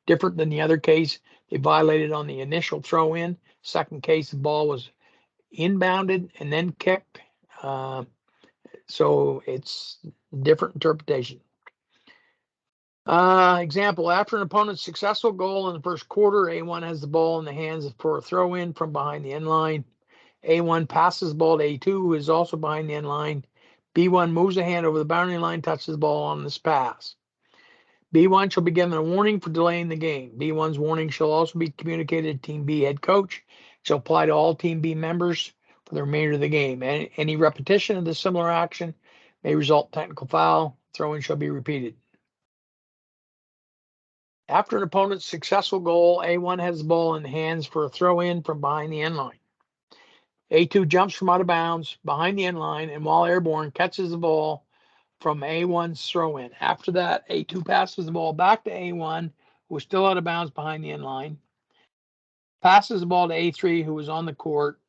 S1: Different than the other case, they violated on the initial throw in. Second case, the ball was inbounded and then kicked. So it's different interpretation. Example, after an opponent's successful goal in the first quarter, A1 has the ball in the hands for a throw in from behind the end line. A1 passes the ball to A2, who is also behind the end line. B1 moves the hand over the boundary line, touches the ball on this pass. B1 shall be given a warning for delaying the game. B1's warning shall also be communicated to Team B head coach. It shall apply to all Team B members for the remainder of the game. Any repetition of the similar action may result in technical foul. Throw-in shall be repeated. After an opponent's successful goal, A1 has the ball in the hands for a throw-in from behind the end line. A2 jumps from out of bounds behind the end line, and while airborne, catches the ball from A1's throw-in. After that, A2 passes the ball back to A1, who is still out of bounds behind the end line. Passes the ball to A3, who is on the court.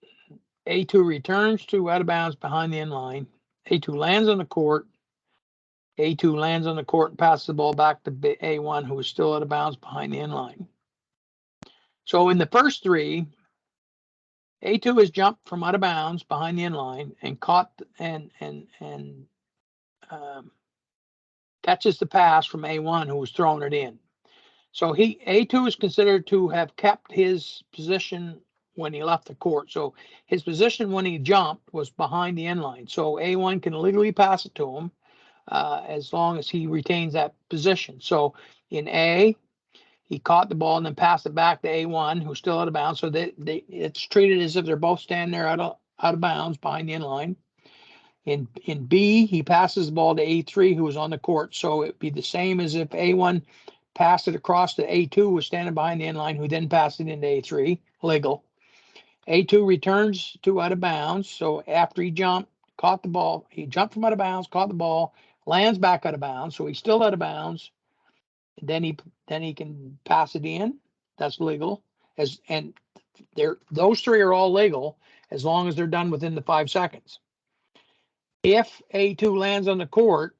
S1: A2 returns to out of bounds behind the end line. A2 lands on the court. A2 lands on the court and passes the ball back to A1, who is still out of bounds behind the end line. So in the first three, A2 has jumped from out of bounds behind the end line and caught and catches the pass from A1 who was throwing it in. So A2 is considered to have kept his position when he left the court. So his position when he jumped was behind the end line. So A1 can legally pass it to him as long as he retains that position. So in A, he caught the ball and then passed it back to A1, who's still out of bounds. So it's treated as if they're both standing there out of bounds behind the end line. In B, he passes the ball to A3, who was on the court. So it'd be the same as if A1 passed it across to A2, who was standing behind the end line, who then passed it into A3, legal. A2 returns to out of bounds. So after he jumped, caught the ball, he jumped from out of bounds, caught the ball, lands back out of bounds. So he's still out of bounds. Then he can pass it in. That's legal. Those three are all legal as long as they're done within the 5 seconds. If A2 lands on the court,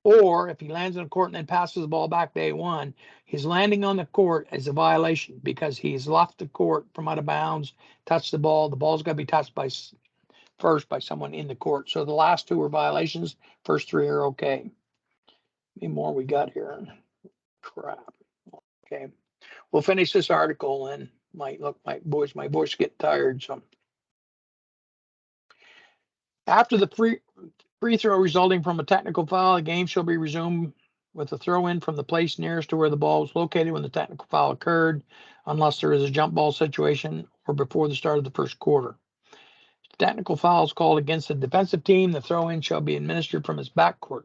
S1: or if he lands on the court and then passes the ball back to A1, his landing on the court is a violation because he's left the court from out of bounds, touched the ball. The ball's got to be touched first by someone in the court. So the last 2 are violations. First 3 are okay. How many more we got here? Crap. Okay. We'll finish this article and my voice get tired. So after the free throw resulting from a technical foul, the game shall be resumed with a throw in from the place nearest to where the ball was located when the technical foul occurred, unless there is a jump ball situation or before the start of the first quarter. If the technical foul is called against the defensive team, the throw in shall be administered from its backcourt.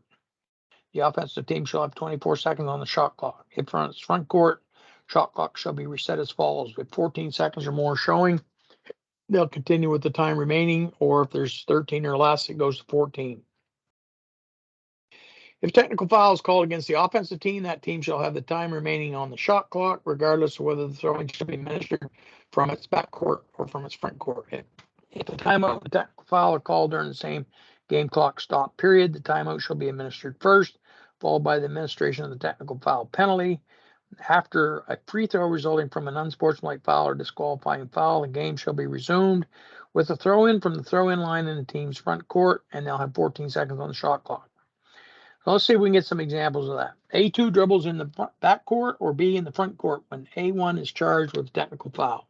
S1: The offensive team shall have 24 seconds on the shot clock. If from its front court, shot clock shall be reset as follows. With 14 seconds or more showing, they'll continue with the time remaining, or if there's 13 or less, it goes to 14. If technical foul is called against the offensive team, that team shall have the time remaining on the shot clock, regardless of whether the throwing should be administered from its backcourt or from its front court. If a timeout and technical foul are called during the same game clock stop period, the timeout shall be administered first, followed by the administration of the technical foul penalty. After a free throw resulting from an unsportsmanlike foul or disqualifying foul, the game shall be resumed with a throw in from the throw in line in the team's front court, and they'll have 14 seconds on the shot clock. So let's see if we can get some examples of that. A2 dribbles in the back court or B in the front court when A1 is charged with a technical foul.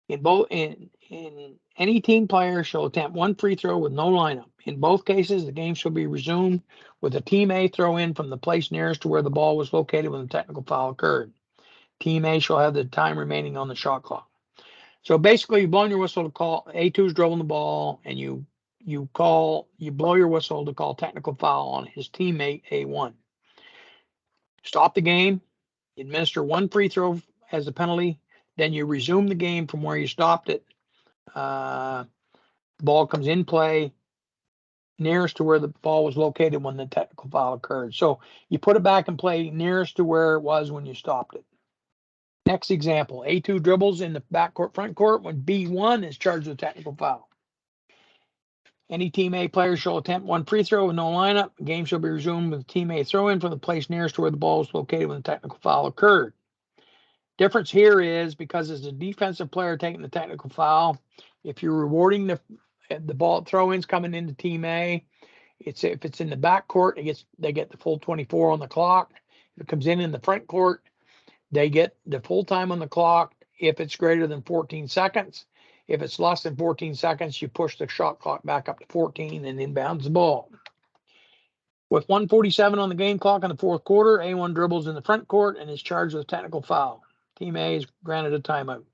S1: In any team player shall attempt 1 free throw with no lineup. In both cases, the game shall be resumed with a team A throw in from the place nearest to where the ball was located when the technical foul occurred. Team A shall have the time remaining on the shot clock. So basically, you blow your whistle to call A2's dribbling the ball, and you blow your whistle to call technical foul on his teammate A1. Stop the game, administer 1 free throw as a penalty, then you resume the game from where you stopped it. Ball comes in play nearest to where the ball was located when the technical foul occurred. So you put it back in play nearest to where it was when you stopped it. Next example, A2 dribbles in the backcourt, front court when B1 is charged with technical foul. Any team A player shall attempt 1 free throw with no lineup. The game shall be resumed with team A throw in from the place nearest to where the ball was located when the technical foul occurred. Difference here is because it's a defensive player taking the technical foul, if you're rewarding the ball throw-ins coming into team A, if it's in the back court, they get the full 24 on the clock. If it comes in the front court, they get the full time on the clock if it's greater than 14 seconds. If it's less than 14 seconds, you push the shot clock back up to 14 and inbounds the ball. With 1:47 on the game clock in the fourth quarter, A1 dribbles in the front court and is charged with a technical foul. Team A is granted a timeout.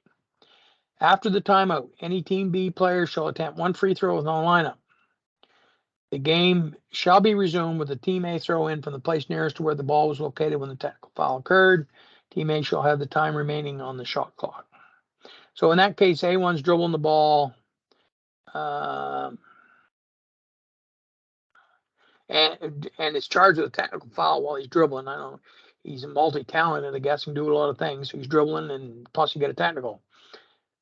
S1: After the timeout, any Team B player shall attempt 1 free throw with no lineup. The game shall be resumed with a Team A throw in from the place nearest to where the ball was located when the technical foul occurred. Team A shall have the time remaining on the shot clock. So in that case, A1's dribbling the ball. And it's charged with a technical foul while he's dribbling. I don't know. He's multi-talented, I guess, and do a lot of things. So he's dribbling, and plus you get a technical.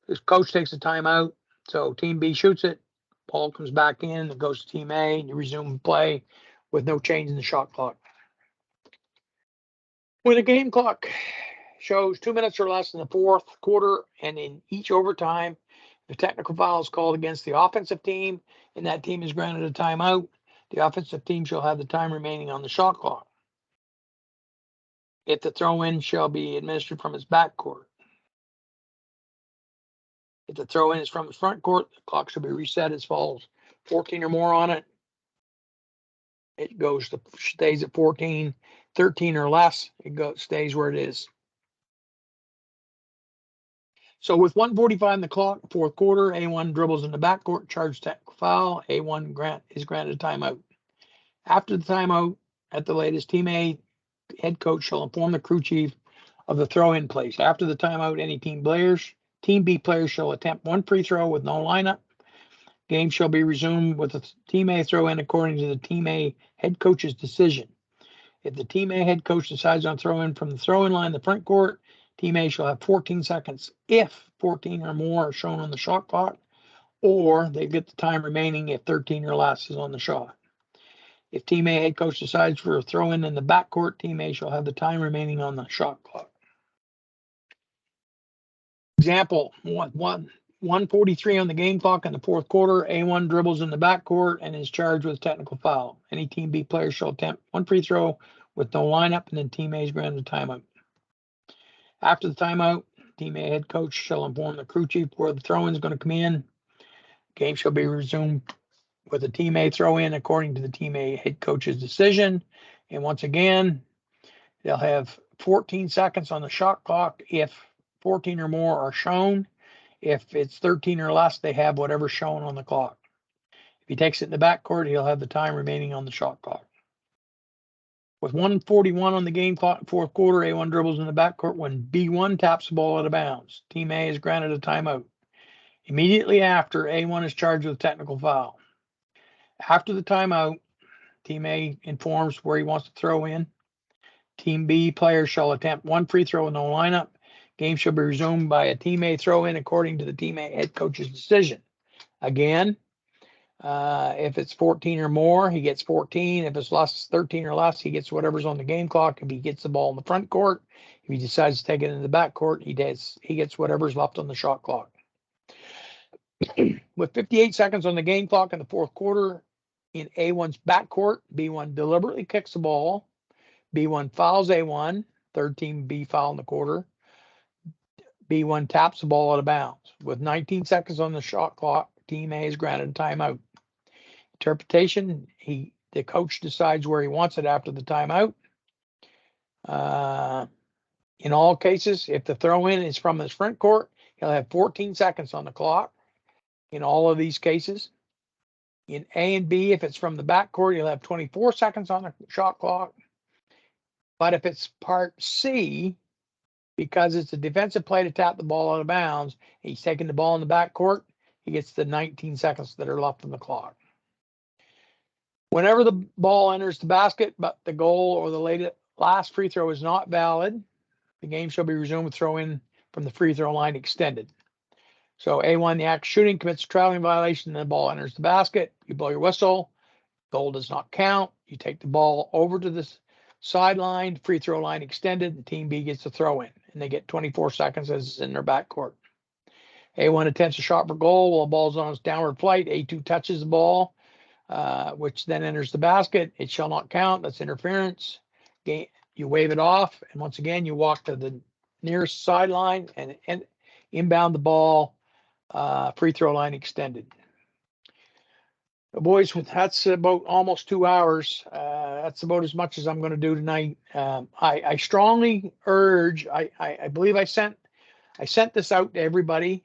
S1: His coach takes a timeout, so Team B shoots it. Ball comes back in, it goes to Team A, and you resume play with no change in the shot clock. When the game clock shows 2 minutes or less in the fourth quarter and in each overtime. If a technical foul is called against the offensive team and that team is granted a timeout, the offensive team shall have the time remaining on the shot clock. If the throw-in shall be administered from its back court. If the throw-in is from its front court, the clock shall be reset as follows. 14 or more on it. It stays at 14. 13 or less, stays where it is. So with 1:45 in the clock, fourth quarter, A1 dribbles in the backcourt, charged technical foul. A1 is granted a timeout. After the timeout, at the latest, Team A head coach shall inform the crew chief of the throw-in place. After the timeout, any Team B players shall attempt one free throw with no lineup. Game shall be resumed with the Team A throw-in according to the Team A head coach's decision. If the Team A head coach decides on throw-in from the throw-in line in the front court, Team A shall have 14 seconds if 14 or more are shown on the shot clock, or they get the time remaining if 13 or less is on the shot. If Team A head coach decides for a throw-in the backcourt, Team A shall have the time remaining on the shot clock. Example, 1:43 on the game clock in the fourth quarter. A1 dribbles in the backcourt and is charged with technical foul. Any Team B player shall attempt one free throw with no lineup, and then Team A is granted a timeout. After the timeout, Team A head coach shall inform the crew chief where the throw-in is going to come in. Game shall be resumed with a Team A throw-in according to the Team A head coach's decision. And once again, they'll have 14 seconds on the shot clock if 14 or more are shown. If it's 13 or less, they have whatever's shown on the clock. If he takes it in the backcourt, he'll have the time remaining on the shot clock. With 1:41 on the game clock, fourth quarter, A1 dribbles in the backcourt when B1 taps the ball out of bounds. Team A is granted a timeout. Immediately after, A1 is charged with technical foul. After the timeout, Team A informs where he wants to throw in. Team B players shall attempt one free throw with no lineup. Game shall be resumed by a Team A throw-in according to the Team A head coach's decision. Again, if it's 14 or more, he gets 14. If it's 13 or less, he gets whatever's on the game clock. If he gets the ball in the front court, if he decides to take it in the back court, he gets whatever's left on the shot clock. With 58 seconds on the game clock in the fourth quarter, in A1's backcourt, B1 deliberately kicks the ball. B1 fouls A1, third Team B foul in the quarter. B1 taps the ball out of bounds. With 19 seconds on the shot clock, Team A is granted a timeout. Interpretation, the coach decides where he wants it after the timeout. In all cases, if the throw-in is from his front court, he'll have 14 seconds on the clock. In all of these cases. In A and B, if it's from the back court, he'll have 24 seconds on the shot clock. But if it's part C, because it's a defensive play to tap the ball out of bounds, he's taking the ball in the back court, he gets the 19 seconds that are left on the clock. Whenever the ball enters the basket, but the goal or the last free throw is not valid, the game shall be resumed with throw-in from the free throw line extended. So A1, the act of shooting, commits a traveling violation, and the ball enters the basket. You blow your whistle. Goal does not count. You take the ball over to the sideline, free throw line extended, and Team B gets the throw in, and they get 24 seconds as it's in their backcourt. A1 attempts a shot for goal while the ball's on its downward flight. A2 touches the ball, which then enters the basket. It shall not count. That's interference. You wave it off, and once again, you walk to the nearest sideline and inbound the ball. Free throw line extended. Boys, that's about almost 2 hours. That's about as much as I'm going to do tonight. I strongly urge. I believe I sent this out to everybody.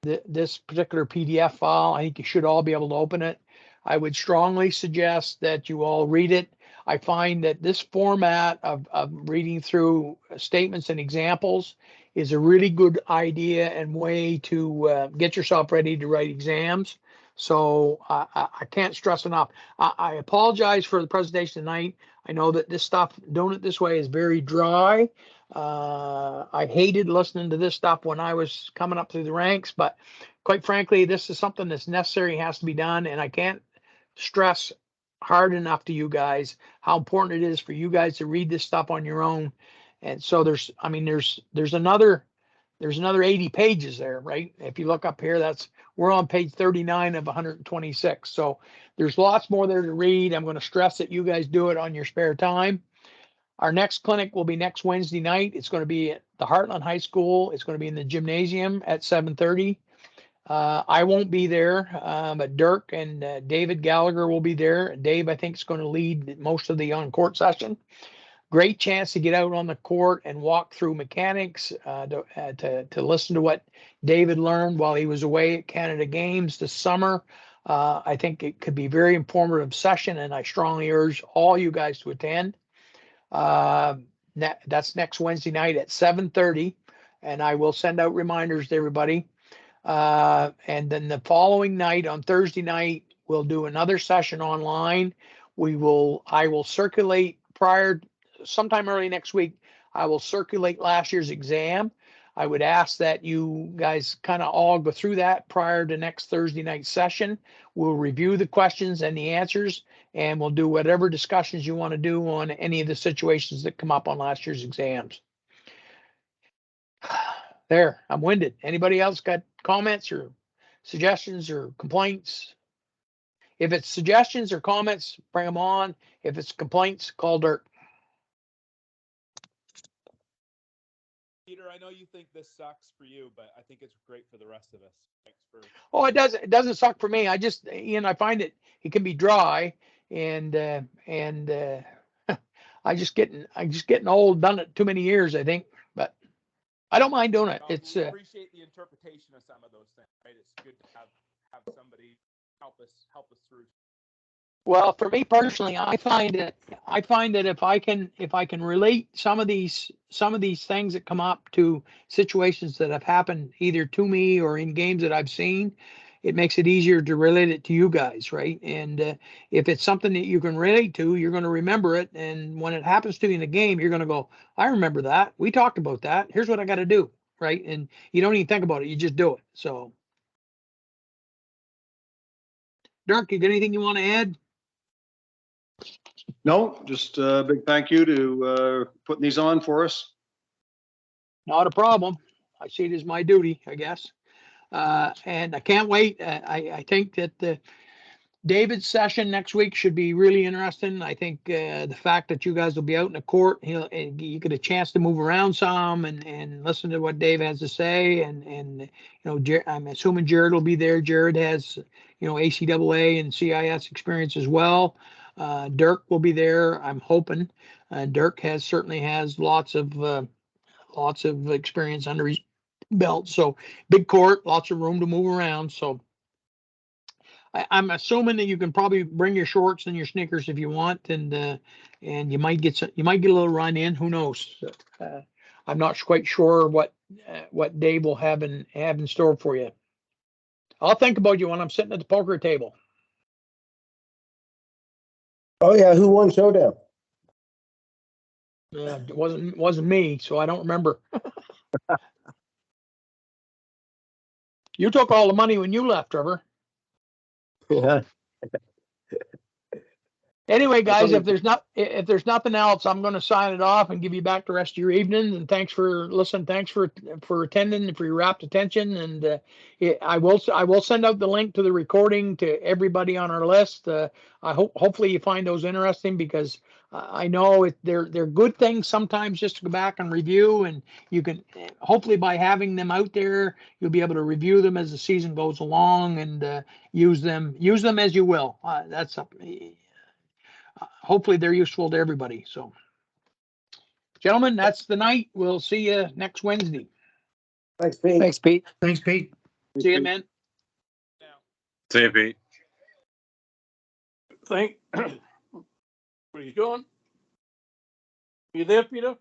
S1: This particular PDF file. I think you should all be able to open it. I would strongly suggest that you all read it. I find that this format of reading through statements and examples is a really good idea and way to get yourself ready to write exams. So I can't stress enough. I apologize for the presentation tonight. I know that this stuff, doing it this way, is very dry. I hated listening to this stuff when I was coming up through the ranks, but quite frankly, this is something that's necessary, has to be done, and I can't stress hard enough to you guys how important it is for you guys to read this stuff on your own And so there's another 80 pages there, right? If you look up here, we're on page 39 of 126. So there's lots more there to read. I'm going to stress that you guys do it on your spare time. Our next clinic will be next Wednesday night. It's going to be at the Heartland High School. It's going to be in the gymnasium at 7:30. I won't be there, but Dirk and David Gallagher will be there. Dave, I think, is going to lead most of the on-court session. Great chance to get out on the court and walk through mechanics, to listen to what David learned while he was away at Canada Games this summer. I think it could be a very informative session, and I strongly urge all you guys to attend. That's next Wednesday night at 7:30, and I will send out reminders to everybody. And then the following night, on Thursday night, we'll do another session online. I will circulate sometime early next week. I will circulate last year's exam. I would ask that you guys kind of all go through that prior to next Thursday night session. We'll review the questions and the answers, and we'll do whatever discussions you want to do on any of the situations that come up on last year's exams. There, I'm winded. Anybody else got comments or suggestions or complaints? If it's suggestions or comments, bring them on. If it's complaints, call Dirk.
S10: Peter, I know you think this sucks for you, but I think it's great for the rest of us. Thanks for.
S1: Oh, it doesn't suck for me. I just, I find it can be dry, and I just getting old, done it too many years, I think, but I don't mind doing it.
S10: We
S1: It's
S10: appreciate the interpretation of some of those things, right? It's good to have somebody help us through.
S1: well, for me personally, I find that if I can relate some of these things that come up to situations that have happened either to me or in games that I've seen, it makes it easier to relate it to you guys, right? And if it's something that you can relate to, you're going to remember it. And when it happens to you in the game, you're going to go, I remember that. We talked about that. Here's what I got to do, right? And you don't even think about it. You just do it. So, Dirk, you got anything you want to add?
S8: No, just a big thank you to putting these on for us.
S1: Not a problem. I see it as my duty, I guess. And I can't wait. I think that David's session next week should be really interesting. I think the fact that you guys will be out in the court, you get a chance to move around some and listen to what Dave has to say. And I'm assuming Jared will be there. Jared has, ACAA and CIS experience as well. Dirk will be there, I'm hoping. Dirk certainly has lots of experience under his belt. So big court, lots of room to move around. So I'm assuming that you can probably bring your shorts and your sneakers if you want, and you might get a little run in. Who knows? I'm not quite sure what Dave will have in store for you. I'll think about you when I'm sitting at the poker table.
S6: Oh yeah, who won Showdown?
S1: It wasn't me, so I don't remember. You took all the money when you left, Trevor.
S6: Yeah.
S1: Anyway, guys, if there's nothing else, I'm going to sign it off and give you back the rest of your evening. And thanks for listening. Thanks for attending, for your rapt attention. And I will send out the link to the recording to everybody on our list. Hopefully you find those interesting, because I know they're good things sometimes just to go back and review. And you can hopefully, by having them out there, you'll be able to review them as the season goes along and use them as you will. That's up. Hopefully they're useful to everybody. So, gentlemen, that's the night. We'll see you next Wednesday.
S6: Thanks, Pete.
S1: Thanks, Pete.
S9: Thanks, Pete.
S1: See you, man.
S5: See you, Pete.
S10: Where are you going? You there, Peter?